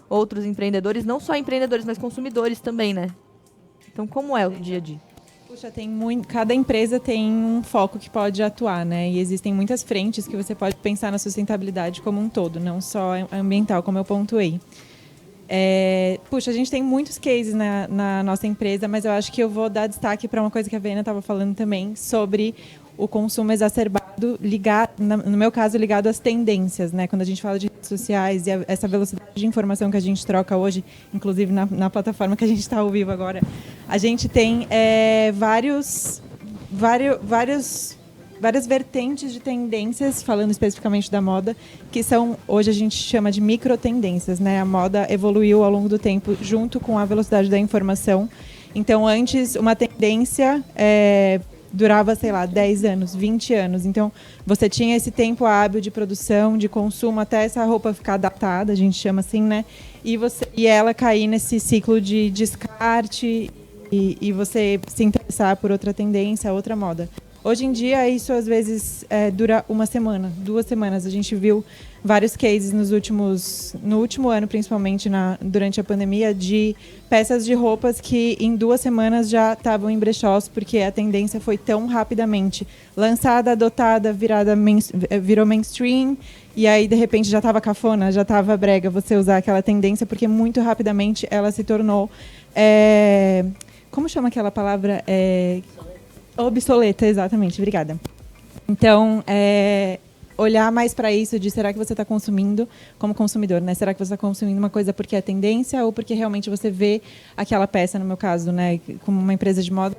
outros empreendedores, não só empreendedores, mas consumidores também, né? Então, como é o dia a dia? Puxa, cada empresa tem um foco que pode atuar, né? E existem muitas frentes que você pode pensar na sustentabilidade como um todo, não só ambiental, como eu pontuei. Puxa, a gente tem muitos cases na nossa empresa, mas eu acho que eu vou dar destaque para uma coisa que a Vena estava falando também, sobre o consumo exacerbado, no meu caso, ligado às tendências, né? Quando a gente fala de redes sociais e essa velocidade de informação que a gente troca hoje, inclusive na plataforma que a gente está ao vivo agora, a gente tem várias vertentes de tendências, falando especificamente da moda, que hoje a gente chama de microtendências, né? A moda evoluiu ao longo do tempo junto com a velocidade da informação. Então, antes, uma tendência durava, sei lá, 10 anos, 20 anos. Então, você tinha esse tempo hábil de produção, de consumo, até essa roupa ficar datada, a gente chama assim, né? E ela cair nesse ciclo de descarte e você se interessar por outra tendência, outra moda. Hoje em dia, isso às vezes dura 1 semana, 2 semanas. A gente viu vários cases no último ano, principalmente durante a pandemia, de peças de roupas que em 2 semanas já estavam em brechós, porque a tendência foi tão rapidamente lançada, adotada, virou mainstream, e aí, de repente, já estava cafona, já estava brega você usar aquela tendência, porque muito rapidamente ela se tornou... como chama aquela palavra? Obsoleta, exatamente. Obrigada. Então, olhar mais para isso de será que você está consumindo como consumidor, né? Será que você está consumindo uma coisa porque é tendência ou porque realmente você vê aquela peça, no meu caso, né, como uma empresa de moda,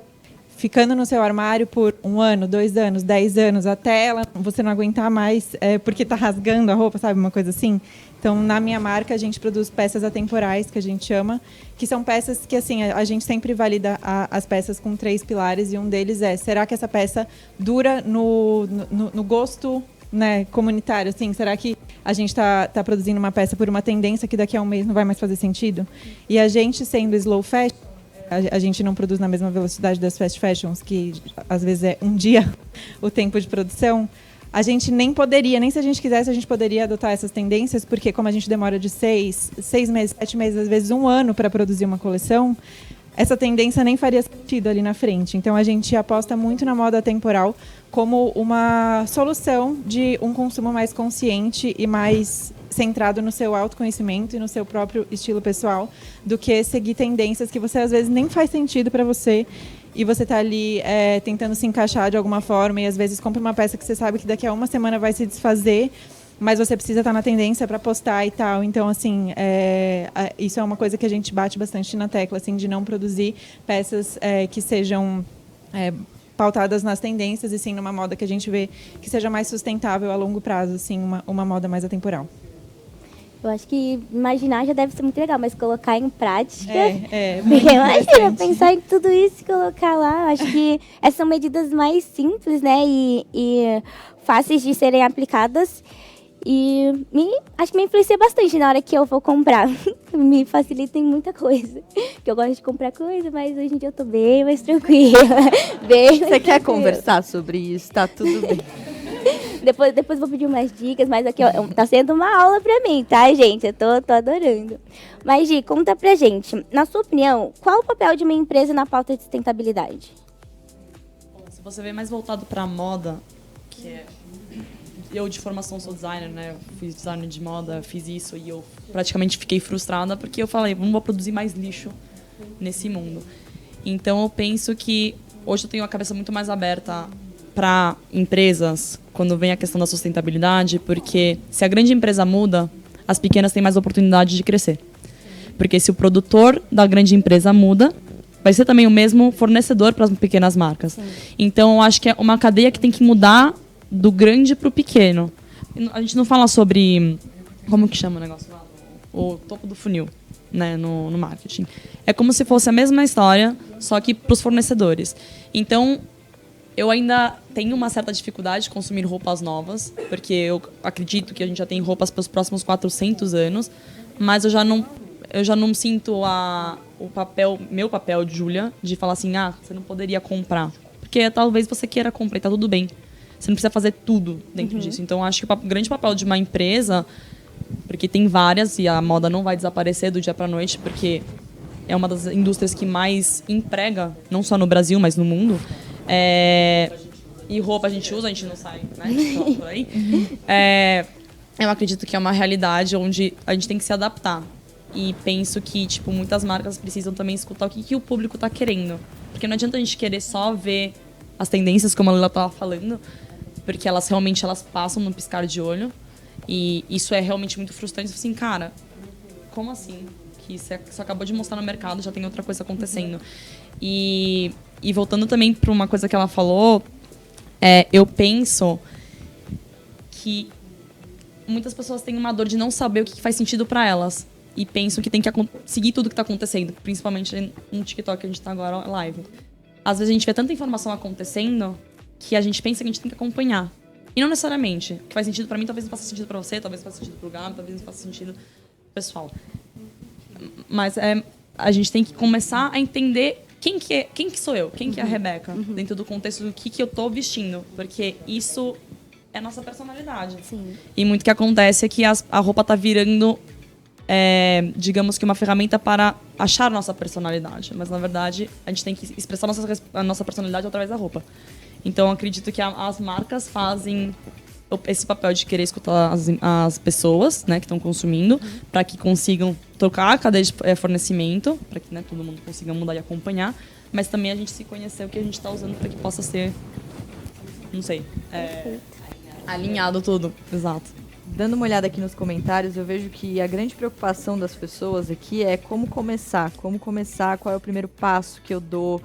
ficando no seu armário por 1 ano, 2 anos, 10 anos, até você não aguentar mais porque está rasgando a roupa, sabe? Uma coisa assim. Então, na minha marca, a gente produz peças atemporais, que a gente chama, que são peças que, assim, a gente sempre valida as peças com 3 pilares, e um deles será que essa peça dura no gosto, né, comunitário? Assim, será que a gente está produzindo uma peça por uma tendência que daqui a 1 mês não vai mais fazer sentido? E a gente, sendo slow fashion, a gente não produz na mesma velocidade das fast fashions, que às vezes é 1 dia o tempo de produção. A gente nem se a gente quisesse, a gente poderia adotar essas tendências, porque como a gente demora de 6 meses, 7 meses, às vezes 1 ano para produzir uma coleção, essa tendência nem faria sentido ali na frente. Então, a gente aposta muito na moda atemporal como uma solução de um consumo mais consciente e mais centrado no seu autoconhecimento e no seu próprio estilo pessoal, do que seguir tendências que você às vezes nem faz sentido para você e você tá ali tentando se encaixar de alguma forma e às vezes compra uma peça que você sabe que daqui a uma semana vai se desfazer, mas você precisa estar na tendência para postar e tal. Então, assim, isso é uma coisa que a gente bate bastante na tecla, assim, de não produzir peças que sejam pautadas nas tendências e sim numa moda que a gente vê que seja mais sustentável a longo prazo, assim, uma moda mais atemporal. Eu acho que imaginar já deve ser muito legal, mas colocar em prática... muito imagina, pensar em tudo isso e colocar lá. Acho que essas são medidas mais simples, né? E fáceis de serem aplicadas. E acho que me influencia bastante na hora que eu vou comprar. Me facilita em muita coisa. Porque eu gosto de comprar coisa, mas hoje em dia eu tô bem mais tranquila. Você quer conversar sobre isso? Tá tudo bem. Depois vou pedir umas dicas, mas aqui ó, tá sendo uma aula pra mim, tá, gente? Eu tô adorando. Mas, Gi, conta pra gente. Na sua opinião, qual o papel de uma empresa na pauta de sustentabilidade? Bom, se você vê mais voltado pra moda, que é... Eu, de formação, sou designer, né? Eu fiz design de moda, fiz isso e eu praticamente fiquei frustrada porque eu falei, vamos produzir mais lixo nesse mundo. Então, eu penso que hoje eu tenho a cabeça muito mais aberta para empresas quando vem a questão da sustentabilidade, porque se a grande empresa muda, as pequenas têm mais oportunidade de crescer. Porque se o produtor da grande empresa muda, vai ser também o mesmo fornecedor para as pequenas marcas. Sim. Então, eu acho que é uma cadeia que tem que mudar do grande para o pequeno. A gente não fala sobre... Como que chama o negócio lá? O topo do funil, né, no marketing. É como se fosse a mesma história, só que para os fornecedores. Então, eu ainda tenho uma certa dificuldade de consumir roupas novas, porque eu acredito que a gente já tem roupas para os próximos 400 anos, mas eu já não sinto meu papel de Júlia, de falar assim, você não poderia comprar. Porque talvez você queira comprar e tá tudo bem. Você não precisa fazer tudo dentro disso. Então, acho que o grande papel de uma empresa, porque tem várias, e a moda não vai desaparecer do dia para a noite, porque é uma das indústrias que mais emprega, não só no Brasil, mas no mundo. E roupa a gente usa, a gente não sai, né? Por aí. Eu acredito que é uma realidade onde a gente tem que se adaptar. E penso que, tipo, muitas marcas precisam também escutar o que o público está querendo. Porque não adianta a gente querer só ver as tendências, como a Lila estava falando, porque elas realmente passam no piscar de olho. E isso é realmente muito frustrante. Assim, cara, como assim? Que você só acabou de mostrar no mercado, já tem outra coisa acontecendo. E voltando também para uma coisa que ela falou, eu penso que muitas pessoas têm uma dor de não saber o que faz sentido para elas. E pensam que tem que seguir tudo que está acontecendo, principalmente no TikTok que a gente está agora live. Às vezes a gente vê tanta informação acontecendo que a gente pensa que a gente tem que acompanhar. E não necessariamente. O que faz sentido para mim talvez não faça sentido para você, talvez não faça sentido para o Gabi, talvez não faça sentido pro pessoal. Mas a gente tem que começar a entender quem que sou eu, quem que é a Rebeca, dentro do contexto do que eu tô vestindo. Porque isso é a nossa personalidade. Sim. E muito que acontece é que a roupa tá virando, digamos que uma ferramenta para achar nossa personalidade. Mas, na verdade, a gente tem que expressar a nossa personalidade através da roupa. Então, acredito que as marcas fazem esse papel de querer escutar as pessoas, né, que estão consumindo, para que consigam trocar a cadeia de fornecimento, para que, né, todo mundo consiga mudar e acompanhar, mas também a gente se conhecer o que a gente está usando para que possa ser, não sei, alinhado tudo. Exato. Dando uma olhada aqui nos comentários, eu vejo que a grande preocupação das pessoas aqui é como começar, qual é o primeiro passo que eu dou.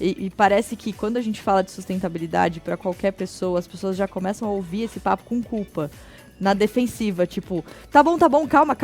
E parece que quando a gente fala de sustentabilidade para qualquer pessoa, as pessoas já começam a ouvir esse papo com culpa, na defensiva, tipo, tá bom, calma,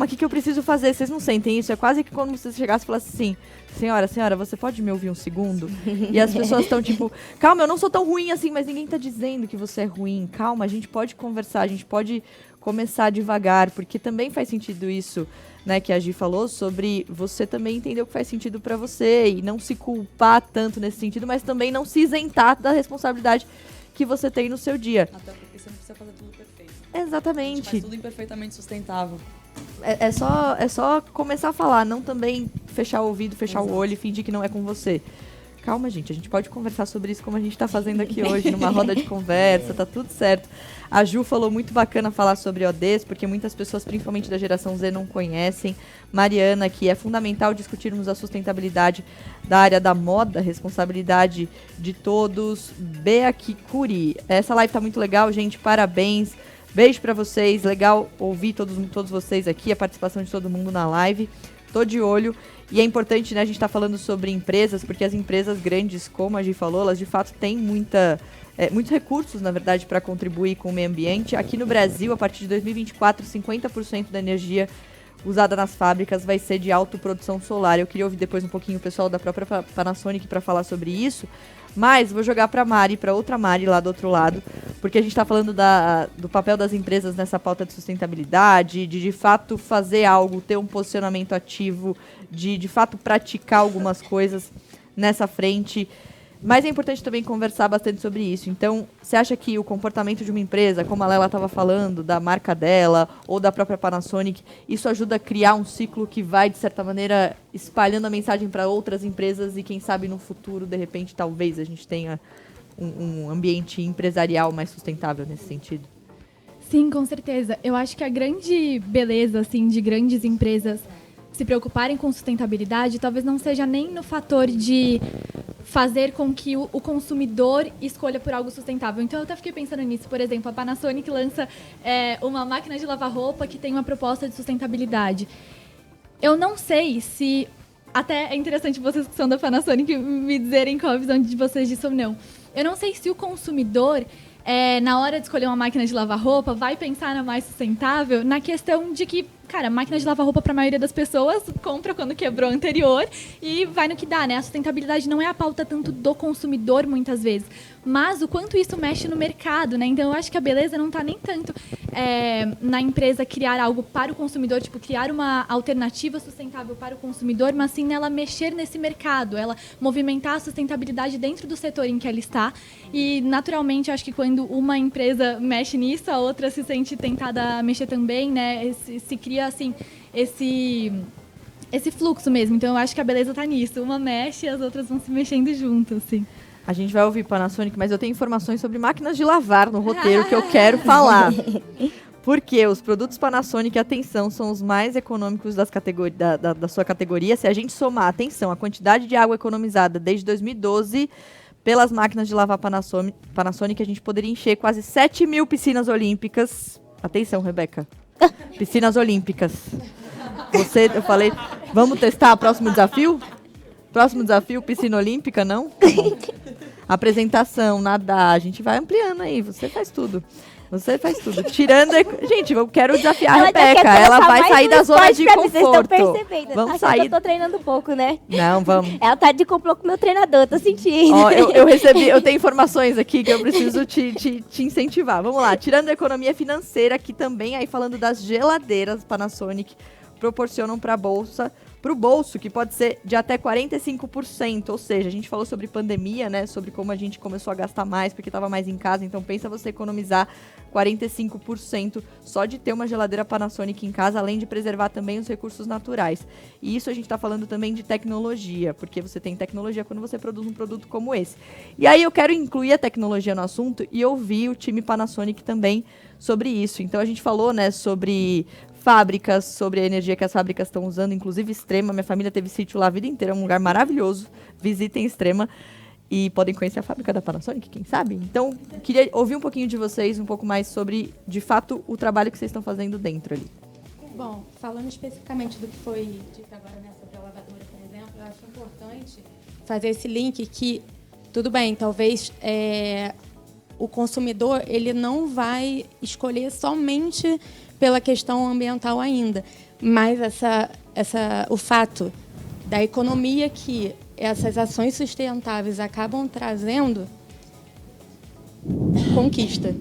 o que eu preciso fazer? Vocês não sentem isso? É quase que quando você chegasse e falasse assim, senhora, você pode me ouvir um segundo? E as pessoas estão tipo, calma, eu não sou tão ruim assim, mas ninguém tá dizendo que você é ruim, calma, a gente pode conversar, a gente pode começar devagar, porque também faz sentido isso, né, que a Gi falou, sobre você também entender o que faz sentido pra você e não se culpar tanto nesse sentido, mas também não se isentar da responsabilidade que você tem no seu dia. Até porque você não precisa fazer tudo perfeito. Exatamente. A gente faz tudo imperfeitamente sustentável. É só começar a falar, não também fechar o ouvido, fechar o olho e fingir que não é com você. calma, gente. A gente pode conversar sobre isso como a gente está fazendo aqui hoje, numa roda de conversa, tá tudo certo. A Ju falou muito bacana falar sobre ODS, porque muitas pessoas, principalmente da geração Z, não conhecem. Mariana, que é fundamental discutirmos a sustentabilidade da área da moda, responsabilidade de todos. Bea Kikuri. Essa live tá muito legal, gente. Parabéns. Beijo para vocês. Legal ouvir todos vocês aqui, a participação de todo mundo na live. Tô de olho. E é importante, né, a gente tá falando sobre empresas, porque as empresas grandes, como a Gi falou, elas de fato têm muitos recursos, na verdade, para contribuir com o meio ambiente. Aqui no Brasil, a partir de 2024, 50% da energia usada nas fábricas vai ser de autoprodução solar. Eu queria ouvir depois um pouquinho o pessoal da própria Panasonic para falar sobre isso, mas vou jogar para Mari, para outra Mari lá do outro lado, porque a gente está falando do papel das empresas nessa pauta de sustentabilidade, de fato fazer algo, ter um posicionamento ativo, de fato praticar algumas coisas nessa frente. Mas é importante também conversar bastante sobre isso. Então, você acha que o comportamento de uma empresa, como a Lela estava falando, da marca dela ou da própria Panasonic, isso ajuda a criar um ciclo que vai, de certa maneira, espalhando a mensagem para outras empresas e, quem sabe, no futuro, de repente, talvez a gente tenha um ambiente empresarial mais sustentável nesse sentido? Sim, com certeza. Eu acho que a grande beleza, assim, de grandes empresas se preocuparem com sustentabilidade talvez não seja nem no fator de fazer com que o consumidor escolha por algo sustentável. Então, eu até fiquei pensando nisso. Por exemplo, a Panasonic lança uma máquina de lavar roupa que tem uma proposta de sustentabilidade. Eu não sei se... Até é interessante vocês que são da Panasonic me dizerem qual a visão de vocês disso ou não. Eu não sei se o consumidor, na hora de escolher uma máquina de lavar roupa, vai pensar na mais sustentável, na questão de que, cara, a máquina de lavar roupa para a maioria das pessoas compra quando quebrou a anterior e vai no que dá, né? A sustentabilidade não é a pauta tanto do consumidor, muitas vezes, mas o quanto isso mexe no mercado, né? Então, eu acho que a beleza não está nem tanto na empresa criar algo para o consumidor, tipo, criar uma alternativa sustentável para o consumidor, mas sim nela mexer nesse mercado, ela movimentar a sustentabilidade dentro do setor em que ela está. E, naturalmente, eu acho que quando uma empresa mexe nisso, a outra se sente tentada a mexer também, né? Se cria, assim, esse fluxo mesmo. Então, eu acho que a beleza está nisso. Uma mexe e as outras vão se mexendo junto, assim. A gente vai ouvir Panasonic, mas eu tenho informações sobre máquinas de lavar no roteiro que eu quero falar. Porque os produtos Panasonic, atenção, são os mais econômicos da sua categoria. Se a gente somar, atenção, a quantidade de água economizada desde 2012 pelas máquinas de lavar Panasonic, a gente poderia encher quase 7 mil piscinas olímpicas. Atenção, Rebeca. Piscinas olímpicas. Eu falei, vamos testar o próximo desafio? Próximo desafio, piscina olímpica, não? Apresentação, nadar, a gente vai ampliando aí, você faz tudo. Você faz tudo. Tirando... Gente, eu quero desafiar a Rebeca. Ela vai sair da zona de conforto. Vocês estão percebendo. Vamos sair. Eu tô treinando um pouco, né? Não, vamos. Ela tá de complô com o meu treinador, tô sentindo. Ó, eu tenho informações aqui que eu preciso te incentivar. Vamos lá. Tirando a economia financeira, aqui também, aí falando das geladeiras Panasonic, proporcionam para o bolso, que pode ser de até 45%, ou seja, a gente falou sobre pandemia, né, sobre como a gente começou a gastar mais porque estava mais em casa, então pensa você economizar 45% só de ter uma geladeira Panasonic em casa, além de preservar também os recursos naturais. E isso a gente está falando também de tecnologia, porque você tem tecnologia quando você produz um produto como esse. E aí eu quero incluir a tecnologia no assunto e ouvir o time Panasonic também sobre isso. Então a gente falou, né, sobre fábricas, sobre a energia que as fábricas estão usando, inclusive Extrema. Minha família teve sítio lá a vida inteira, é um lugar maravilhoso. Visitem Extrema e podem conhecer a fábrica da Panasonic, quem sabe? Então, queria ouvir um pouquinho de vocês, um pouco mais sobre, de fato, o trabalho que vocês estão fazendo dentro ali. Bom, falando especificamente do que foi dito agora, né, sobre a lavadora, por exemplo, eu acho importante fazer esse link que, tudo bem, talvez o consumidor ele não vai escolher somente pela questão ambiental ainda, mas o fato da economia que essas ações sustentáveis acabam trazendo conquista,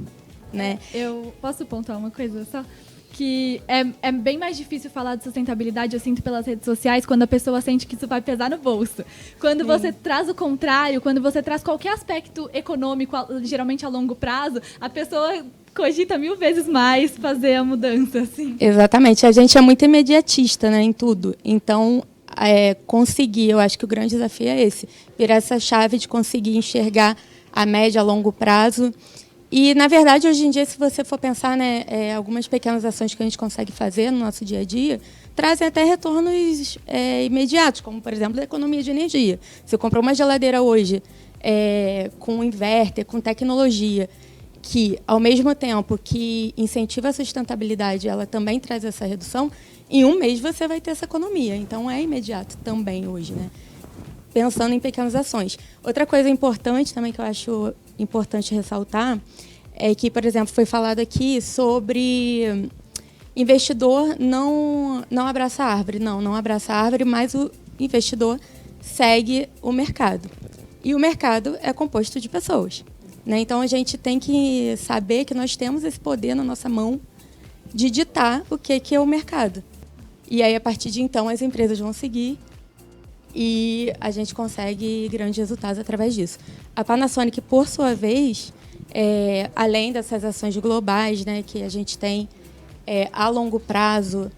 né? Eu posso pontuar uma coisa só? Que é bem mais difícil falar de sustentabilidade, eu sinto, pelas redes sociais, quando a pessoa sente que isso vai pesar no bolso. Quando você traz o contrário, quando você traz qualquer aspecto econômico, geralmente a longo prazo, a pessoa cogita 1000 vezes mais fazer a mudança, assim. Exatamente. A gente é muito imediatista, né, em tudo. Então, conseguir, eu acho que o grande desafio é esse, virar essa chave de conseguir enxergar a médio, a longo prazo. E, na verdade, hoje em dia, se você for pensar, né, algumas pequenas ações que a gente consegue fazer no nosso dia a dia, trazem até retornos imediatos, como, por exemplo, a economia de energia. Se eu comprar uma geladeira hoje com inverter, com tecnologia, que, ao mesmo tempo que incentiva a sustentabilidade, ela também traz essa redução, em um mês você vai ter essa economia. Então, é imediato também hoje, né? Pensando em pequenas ações. Outra coisa importante também que eu acho importante ressaltar é que, por exemplo, foi falado aqui sobre investidor não abraça a árvore. Não abraça a árvore, mas o investidor segue o mercado. E o mercado é composto de pessoas, né? Então, a gente tem que saber que nós temos esse poder na nossa mão de ditar o que é o mercado. E aí, a partir de então, as empresas vão seguir e a gente consegue grandes resultados através disso. A Panasonic, por sua vez, além dessas ações globais, né, que a gente tem a longo prazo,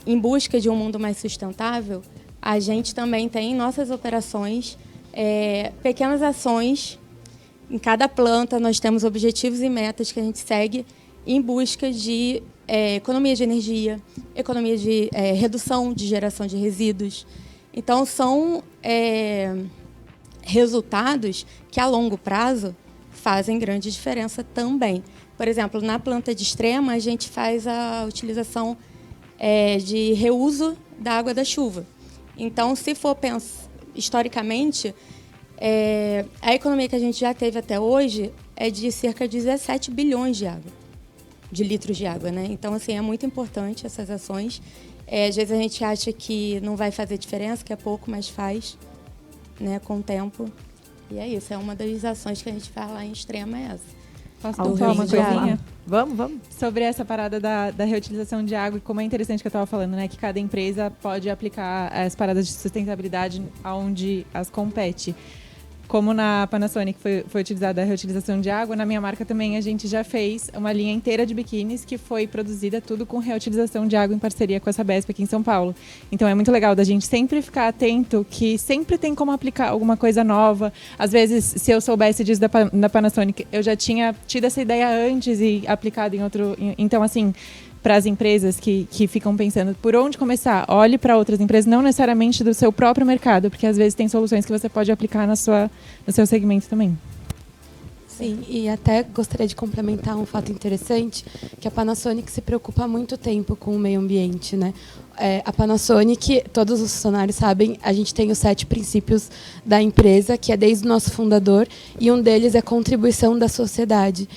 em busca de um mundo mais sustentável, a gente também tem em nossas operações pequenas ações. Em cada planta, nós temos objetivos e metas que a gente segue em busca de economia de energia, economia de redução de geração de resíduos. Então, são resultados que, a longo prazo, fazem grande diferença também. Por exemplo, na planta de Extrema, a gente faz a utilização de reuso da água da chuva. Então, se for pensar historicamente, a economia que a gente já teve até hoje é de cerca de 17 bilhões de litros de água, né? Então, assim, é muito importante essas ações. Às vezes a gente acha que não vai fazer diferença, que é pouco, mas faz, né, com o tempo. E é isso, é uma das ações que a gente faz lá em Extrema, é essa. Posso pontuar uma coisinha? Vamos. Sobre essa parada da reutilização de água e como é interessante que eu estava falando, né? Que cada empresa pode aplicar as paradas de sustentabilidade aonde as compete. Como na Panasonic foi utilizada a reutilização de água, na minha marca também a gente já fez uma linha inteira de biquínis que foi produzida tudo com reutilização de água em parceria com a Sabesp aqui em São Paulo. Então é muito legal da gente sempre ficar atento que sempre tem como aplicar alguma coisa nova. Às vezes, se eu soubesse disso da Panasonic, eu já tinha tido essa ideia antes e aplicado em outro... Então, assim, para as empresas que ficam pensando por onde começar, olhe para outras empresas, não necessariamente do seu próprio mercado, porque às vezes tem soluções que você pode aplicar no seu segmento também. Sim, e até gostaria de complementar um fato interessante, que a Panasonic se preocupa há muito tempo com o meio ambiente, né? A Panasonic, todos os funcionários sabem, a gente tem os 7 princípios da empresa, que é desde o nosso fundador, e um deles é contribuição da sociedade.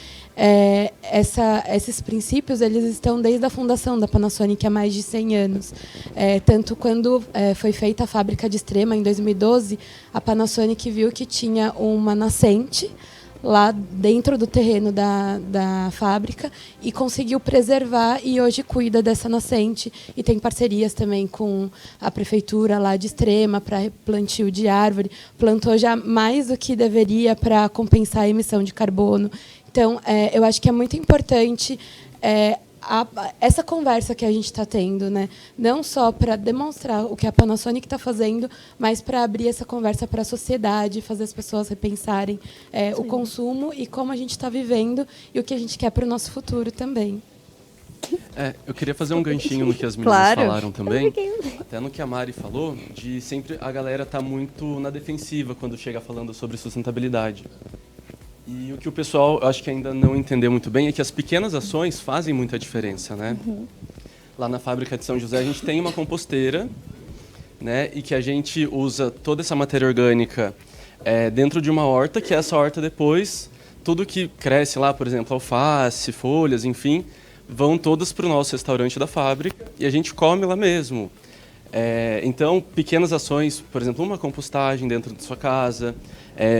Esses princípios eles estão desde a fundação da Panasonic há mais de 100 anos. Tanto quando foi feita a fábrica de Extrema, em 2012, a Panasonic viu que tinha uma nascente lá dentro do terreno da fábrica e conseguiu preservar e hoje cuida dessa nascente e tem parcerias também com a prefeitura lá de Extrema para plantio de árvore, plantou já mais do que deveria para compensar a emissão de carbono. Então, eu acho que é muito importante essa conversa que a gente está tendo, né? Não só para demonstrar o que a Panasonic está fazendo, mas para abrir essa conversa para a sociedade, fazer as pessoas repensarem o consumo e como a gente está vivendo e o que a gente quer para o nosso futuro também. Eu queria fazer um ganchinho no que as meninas falaram também, até no que a Mari falou, de sempre a galera tá muito na defensiva quando chega falando sobre sustentabilidade. E o que o pessoal, eu acho que ainda não entendeu muito bem, é que as pequenas ações fazem muita diferença, né? Lá na fábrica de São José, a gente tem uma composteira, né? E que a gente usa toda essa matéria orgânica dentro de uma horta, que essa horta depois, tudo que cresce lá, por exemplo, alface, folhas, enfim, vão todas para o nosso restaurante da fábrica e a gente come lá mesmo. Então, pequenas ações, por exemplo, uma compostagem dentro da sua casa,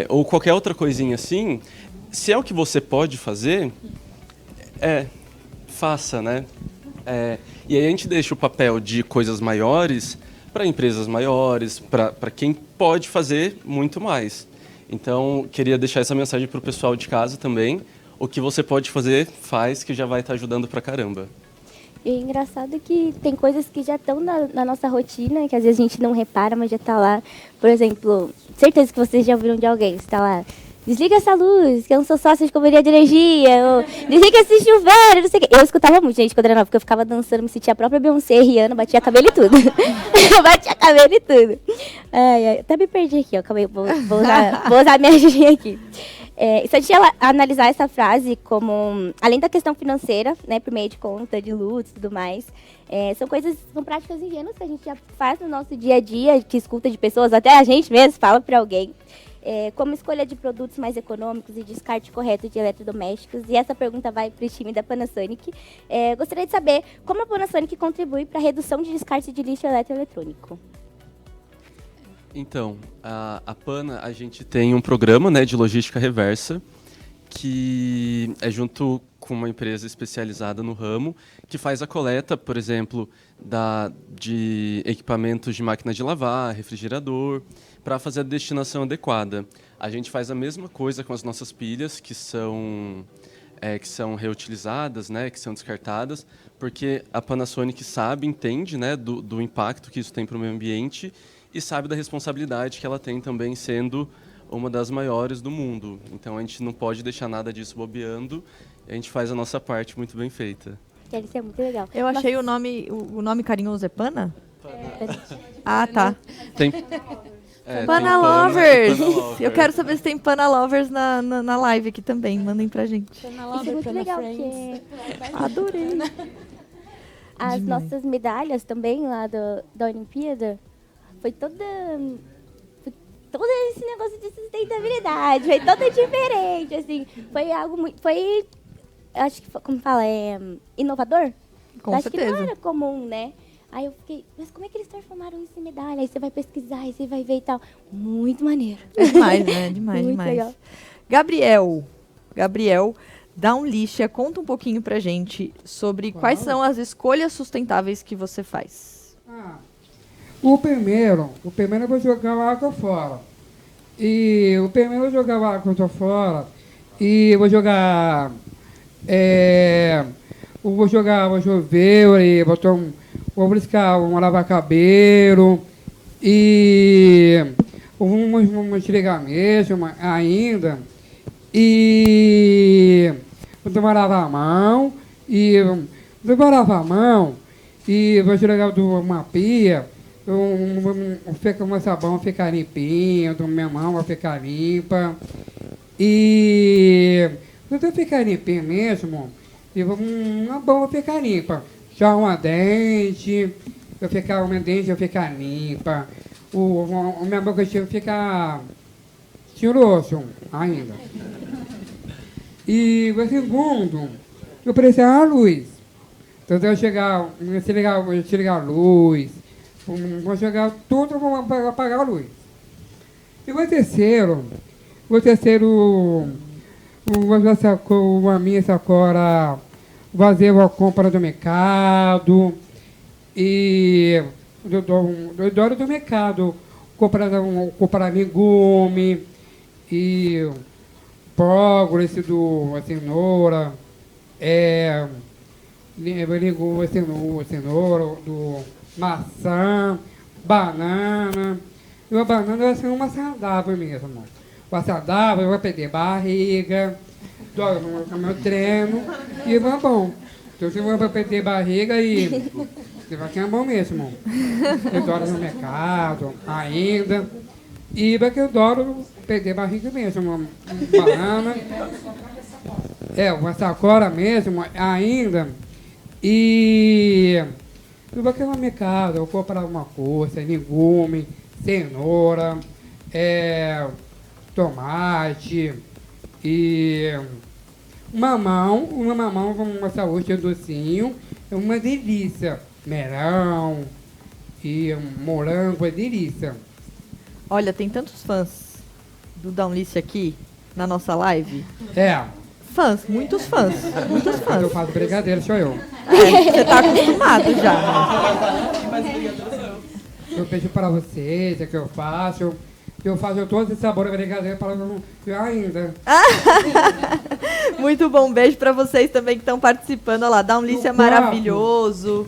ou qualquer outra coisinha assim, se é o que você pode fazer, faça, né? E aí a gente deixa o papel de coisas maiores para empresas maiores, para quem pode fazer muito mais. Então, queria deixar essa mensagem para o pessoal de casa também. O que você pode fazer, faz, que já vai estar ajudando pra caramba. E é engraçado que tem coisas que já estão na nossa rotina, que às vezes a gente não repara, mas já está lá. Por exemplo, certeza que vocês já ouviram de alguém, está lá. Desliga essa luz, que eu não sou sócia de companhia de energia. Ou, desliga esse chuveiro, não sei o quê. Eu escutava muito, gente, quando era nova, porque eu ficava dançando, me sentia a própria Beyoncé, Rihanna, batia cabelo e tudo. Eu batia cabelo e tudo. Até me perdi aqui, ó. Calma aí, vou usar a minha agenda aqui. Se a gente analisar essa frase como, além da questão financeira, né, por meio de conta, de luz e tudo mais, são práticas ingênuas que a gente já faz no nosso dia a dia, que escuta de pessoas, até a gente mesmo fala para alguém. Como escolha de produtos mais econômicos e descarte correto de eletrodomésticos. E essa pergunta vai para o time da Panasonic. Gostaria de saber como a Panasonic contribui para a redução de descarte de lixo eletroeletrônico. Então, a Pana, a gente tem um programa, né, de logística reversa, que é junto com uma empresa especializada no ramo, que faz a coleta, por exemplo, de equipamentos de máquina de lavar, refrigerador, para fazer a destinação adequada. A gente faz a mesma coisa com as nossas pilhas, que são reutilizadas, né, que são descartadas, porque a Panasonic entende, né, do impacto que isso tem para o meio ambiente e sabe da responsabilidade que ela tem também sendo uma das maiores do mundo. Então a gente não pode deixar nada disso bobeando, a gente faz a nossa parte muito bem feita. Isso é muito legal. Eu achei o nome carinhoso é Pana? Ah, tá. Tem... Pana Lovers! Eu quero saber se tem Pana Lovers na live aqui também. Mandem pra gente. Pana Lovers, isso é muito legal, porque... Adorei. As nossas medalhas também lá da Olimpíada, foi todo esse negócio de sustentabilidade, foi todo diferente, assim. Foi algo muito... acho que, como fala, inovador? Com acho certeza. Que não era comum, né? Aí eu fiquei, mas como é que eles transformaram isso em medalha? Aí você vai pesquisar, aí você vai ver e tal. Muito maneiro. É demais, né? Demais, muito demais. Legal. Gabriel, dá um lixa, conta um pouquinho pra gente sobre quais são as escolhas sustentáveis que você faz. O primeiro eu vou jogar o água fora. E o primeiro eu vou jogar o água fora. E eu vou jogar... vou chover e vou buscar um lavar cabelo e vamos esfregar mesmo ainda e vou lavar a mão e vou esfregar uma pia, o meu sabão ficar limpinho, minha mão vai ficar limpa e se eu ficar limpinho mesmo, uma boa ficar limpa. Só uma dente, o meu dente vai ficar limpa. Minha boca vai ficar cheiroso ainda. E o segundo, eu preciso da luz. Então eu desligar a luz, vou chegar tudo, vou apagar a luz. E o terceiro, a minha sacola, fazer uma compra do mercado e do mercado comprar legume e própolis, cenoura, cenoura, maçã, banana. E a banana vai ser uma saudável mesmo. Uma saudável, eu vou perder barriga, no meu treino e vai bom. Então você vai perder barriga e você vai ficar bom mesmo. Eu adoro no mercado ainda. E vai que eu adoro perder barriga mesmo. Banana. Uma sacola mesmo ainda. E eu vou no mercado, eu vou comprar alguma coisa, legume, cenoura, tomate e mamão, uma saúde docinho, é uma delícia. Melão e morango, é delícia. Olha, tem tantos fãs do Downlist aqui na nossa live. Fãs, muitos fãs. Muitos fãs. Eu faço brigadeiro, sou eu. Você tá acostumado já. Eu pedi para vocês, é que eu faço todos os sabores de brigadeiro para eu ainda. Muito bom, beijo pra vocês também que estão participando. Olha lá, Down Lícia é maravilhoso.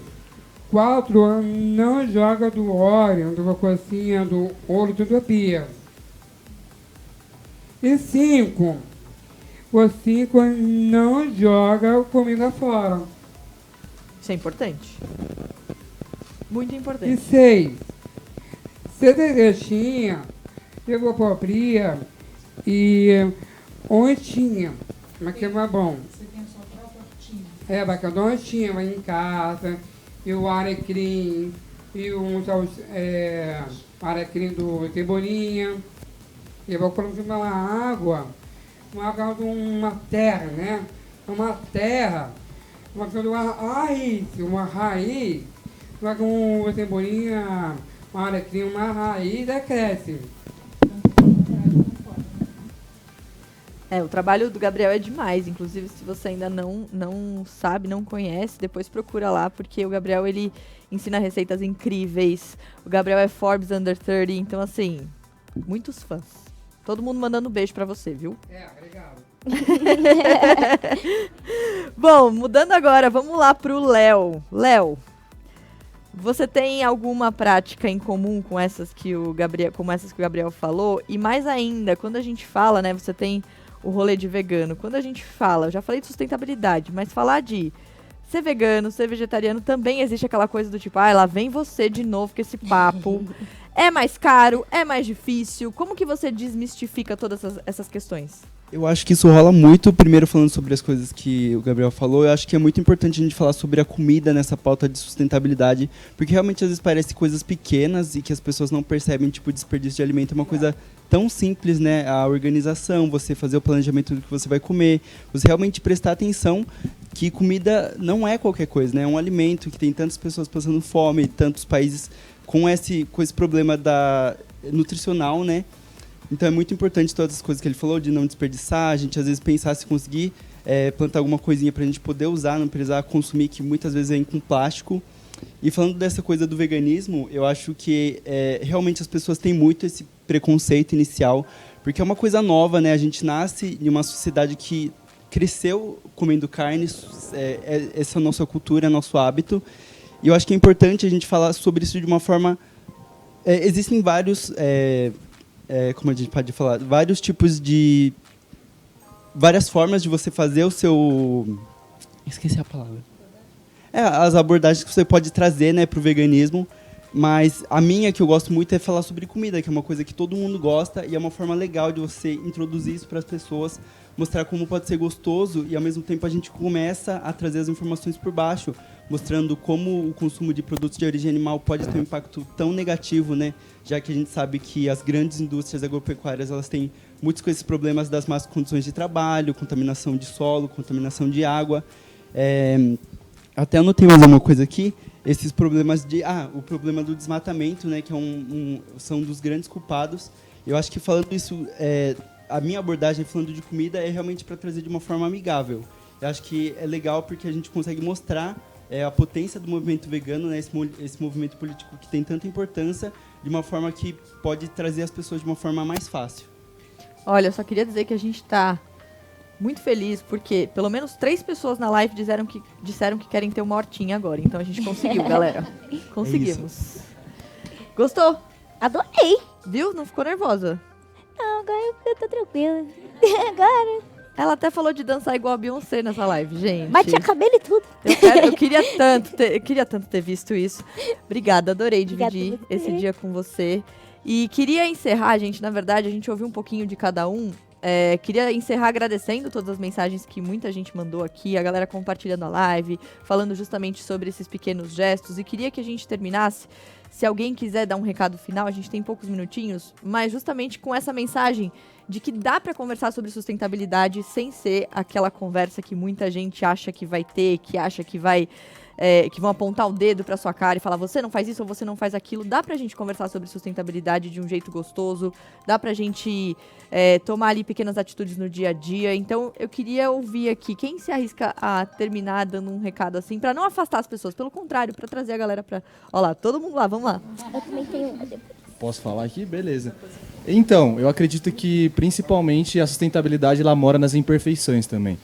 4 não joga do óleo, do cocinha, do ouro de utopia. E 5, o 5 não joga comida fora. Isso é importante. Muito E importante. 6, se deixinha, eu vou pobria e onde tinha, mas que é bom. Você tem a sua própria rotina. Porque onde tinha, vai em casa, e o alecrim, e o alecrim do cebolinha. E eu vou colocar uma água de uma terra, né? Uma terra, uma raiz, com cebolinha, uma alecrim, uma raiz, cresce. O trabalho do Gabriel é demais. Inclusive, se você ainda não sabe, não conhece, depois procura lá, porque o Gabriel, ele ensina receitas incríveis. O Gabriel é Forbes Under 30, então, assim, muitos fãs. Todo mundo mandando beijo pra você, viu? Obrigado. Bom, mudando agora, vamos lá pro Léo. Léo, você tem alguma prática em comum com essas que o Gabriel falou? E mais ainda, quando a gente fala, né, você tem o rolê de vegano. Quando a gente fala, eu já falei de sustentabilidade, mas falar de ser vegano, ser vegetariano, também existe aquela coisa do tipo, lá vem você de novo com esse papo. É mais caro? É mais difícil? Como que você desmistifica todas essas questões? Eu acho que isso rola muito, primeiro falando sobre as coisas que o Gabriel falou, eu acho que é muito importante a gente falar sobre a comida nessa pauta de sustentabilidade, porque realmente às vezes parece coisas pequenas e que as pessoas não percebem, tipo, desperdício de alimento é uma coisa tão simples, né? A organização, você fazer o planejamento do que você vai comer, você realmente prestar atenção que comida não é qualquer coisa, né? É um alimento que tem tantas pessoas passando fome, tantos países com esse problema nutricional, né? Então é muito importante todas as coisas que ele falou, de não desperdiçar, a gente às vezes pensar se conseguir plantar alguma coisinha para a gente poder usar, não precisar consumir, que muitas vezes vem com plástico. E falando dessa coisa do veganismo, eu acho que realmente as pessoas têm muito esse preconceito inicial, porque é uma coisa nova, né? A gente nasce em uma sociedade que cresceu comendo carne, essa é a nossa cultura, é nosso hábito. E eu acho que é importante a gente falar sobre isso de uma forma... existem vários... como a gente pode falar, vários tipos de... várias formas de você fazer o seu... esqueci a palavra. As abordagens que você pode trazer, né, para o veganismo, mas a minha, que eu gosto muito, é falar sobre comida, que é uma coisa que todo mundo gosta e é uma forma legal de você introduzir isso para as pessoas, mostrar como pode ser gostoso e, ao mesmo tempo, a gente começa a trazer as informações por baixo, mostrando como o consumo de produtos de origem animal pode ter um impacto tão negativo, né? Já que a gente sabe que as grandes indústrias agropecuárias elas têm muitos com esses problemas das más condições de trabalho, contaminação de solo, contaminação de água. Até anotei mais uma coisa aqui, esses problemas de... o problema do desmatamento, né? Que são um dos grandes culpados. Eu acho que falando isso, a minha abordagem falando de comida é realmente para trazer de uma forma amigável. Eu acho que é legal porque a gente consegue mostrar a potência do movimento vegano, né, esse movimento político que tem tanta importância, de uma forma que pode trazer as pessoas de uma forma mais fácil. Olha, eu só queria dizer que a gente está muito feliz, porque pelo menos 3 pessoas na live disseram que querem ter uma hortinha agora. Então a gente conseguiu, galera. Conseguimos. Gostou? Adorei. Viu? Não ficou nervosa? Não, agora eu tô tranquila. Agora... Ela até falou de dançar igual a Beyoncé nessa live, gente. Bate a cabelo e tudo. Eu queria tanto ter visto isso. Obrigada, adorei dividir esse dia com você. E queria encerrar, gente, na verdade, a gente ouviu um pouquinho de cada um. Queria encerrar agradecendo todas as mensagens que muita gente mandou aqui, a galera compartilhando a live, falando justamente sobre esses pequenos gestos. E queria que a gente terminasse, se alguém quiser dar um recado final, a gente tem poucos minutinhos, mas justamente com essa mensagem de que dá para conversar sobre sustentabilidade sem ser aquela conversa que muita gente acha que vai ter, que acha que que vão apontar o dedo para sua cara e falar você não faz isso ou você não faz aquilo. Dá pra gente conversar sobre sustentabilidade de um jeito gostoso, dá pra gente tomar ali pequenas atitudes no dia a dia. Então eu queria ouvir aqui, quem se arrisca a terminar dando um recado assim, para não afastar as pessoas, pelo contrário, para trazer a galera para... Ó lá, todo mundo lá, vamos lá. Eu também tenho... Posso falar aqui? Beleza. Então, eu acredito que principalmente a sustentabilidade ela mora nas imperfeições também.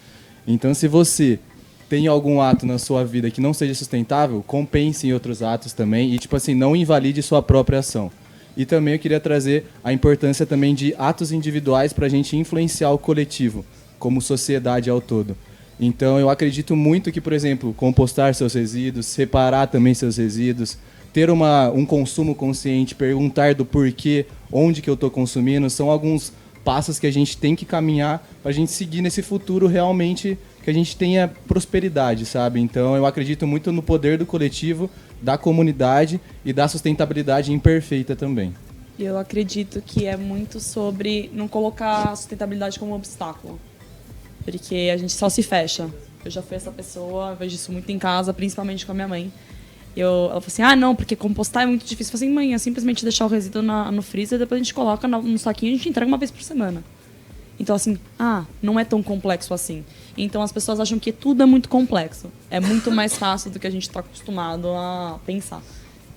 Então, se você tem algum ato na sua vida que não seja sustentável, compense em outros atos também e, tipo assim, não invalide sua própria ação. E também eu queria trazer a importância também de atos individuais para a gente influenciar o coletivo, como sociedade ao todo. Então, eu acredito muito que, por exemplo, compostar seus resíduos, separar também seus resíduos, ter um consumo consciente, perguntar do porquê, onde que eu estou consumindo, são alguns passos que a gente tem que caminhar para a gente seguir nesse futuro realmente que a gente tenha prosperidade, sabe? Então, eu acredito muito no poder do coletivo, da comunidade e da sustentabilidade imperfeita também. Eu acredito que é muito sobre não colocar a sustentabilidade como um obstáculo, porque a gente só se fecha. Eu já fui essa pessoa, eu vejo isso muito em casa, principalmente com a minha mãe. Ela falou assim, não, porque compostar é muito difícil. Eu falei assim, mãe, é simplesmente deixar o resíduo no freezer, depois a gente coloca no saquinho e a gente entrega uma vez por semana. Então, assim, não é tão complexo assim. Então, as pessoas acham que tudo é muito complexo. É muito mais fácil do que a gente está acostumado a pensar.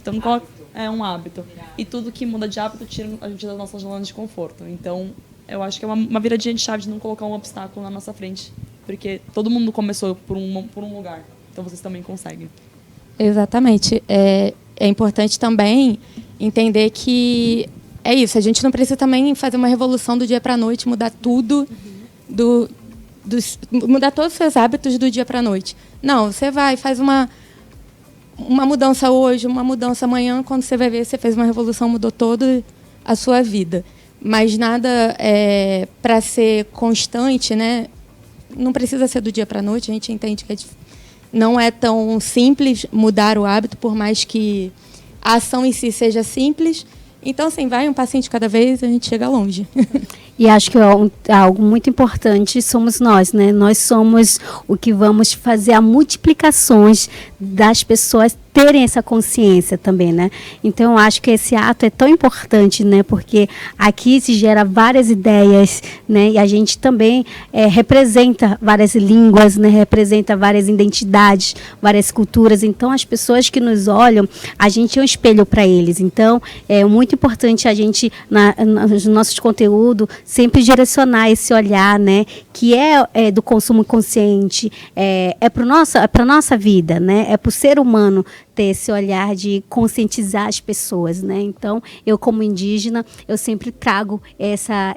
Então, é um hábito. E tudo que muda de hábito tira a gente da nossa zona de conforto. Então, eu acho que é uma viradinha de chave de não colocar um obstáculo na nossa frente. Porque todo mundo começou por um lugar. Então, vocês também conseguem. Exatamente. É importante também entender que é isso. A gente não precisa também fazer uma revolução do dia para a noite, mudar tudo, mudar todos os seus hábitos do dia para a noite. Não, você faz uma mudança hoje, uma mudança amanhã, quando você vai ver, você fez uma revolução, mudou toda a sua vida. Mas nada para ser constante, né? Não precisa ser do dia para a noite, a gente entende que não é tão simples mudar o hábito, por mais que a ação em si seja simples. Então, assim, vai um passinho de cada vez e a gente chega longe. E acho que algo muito importante somos nós, né? Nós somos o que vamos fazer a multiplicações das pessoas terem essa consciência também, né? Então, eu acho que esse ato é tão importante, né? Porque aqui se gera várias ideias, né? E a gente também representa várias línguas, né? Representa várias identidades, várias culturas. Então, as pessoas que nos olham, a gente é um espelho para eles. Então, é muito importante a gente, nos nossos conteúdos, sempre direcionar esse olhar, né? Que é do consumo consciente, para nossa vida, né? É para o ser humano ter esse olhar de conscientizar as pessoas, né? Então, eu como indígena, eu sempre trago essa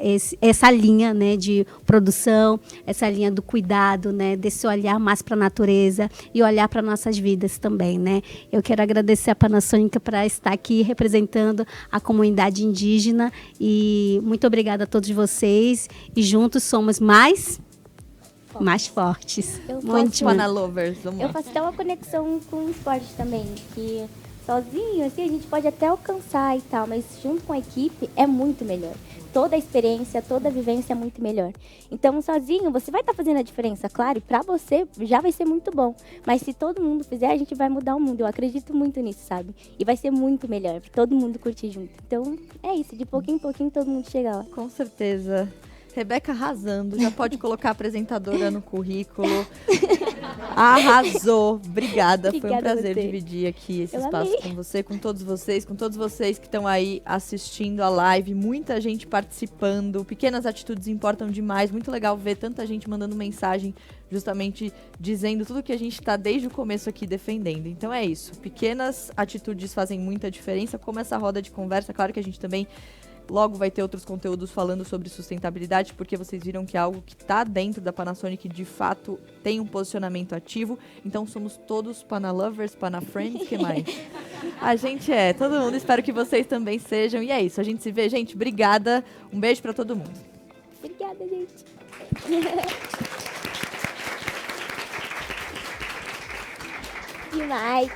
linha, né, de produção, essa linha do cuidado, né, desse olhar mais para a natureza e olhar para nossas vidas também, né? Eu quero agradecer a Panasonic para estar aqui representando a comunidade indígena e muito obrigada a todos vocês e juntos somos mais fortes. Eu faço até uma conexão com o esporte também, que sozinho, assim, a gente pode até alcançar e tal, mas junto com a equipe é muito melhor. Toda a experiência, toda a vivência é muito melhor. Então, sozinho, você vai estar fazendo a diferença, claro, e pra você já vai ser muito bom. Mas se todo mundo fizer, a gente vai mudar o mundo. Eu acredito muito nisso, sabe? E vai ser muito melhor, pra todo mundo curtir junto. Então, é isso, de pouquinho em pouquinho todo mundo chega lá. Com certeza. Rebeca arrasando, já pode colocar a apresentadora no currículo. Arrasou. Obrigada, foi um prazer dividir aqui esse espaço com você, com todos vocês que estão aí assistindo a live, muita gente participando, pequenas atitudes importam demais, muito legal ver tanta gente mandando mensagem, justamente dizendo tudo que a gente está desde o começo aqui defendendo. Então é isso, pequenas atitudes fazem muita diferença, como essa roda de conversa, claro que a gente também logo vai ter outros conteúdos falando sobre sustentabilidade, porque vocês viram que é algo que está dentro da Panasonic, de fato, tem um posicionamento ativo. Então, somos todos Pana-lovers, Pana-friends, o que mais? A gente todo mundo. Espero que vocês também sejam. E é isso, a gente se vê. Gente, obrigada. Um beijo para todo mundo. Obrigada, gente. Demais.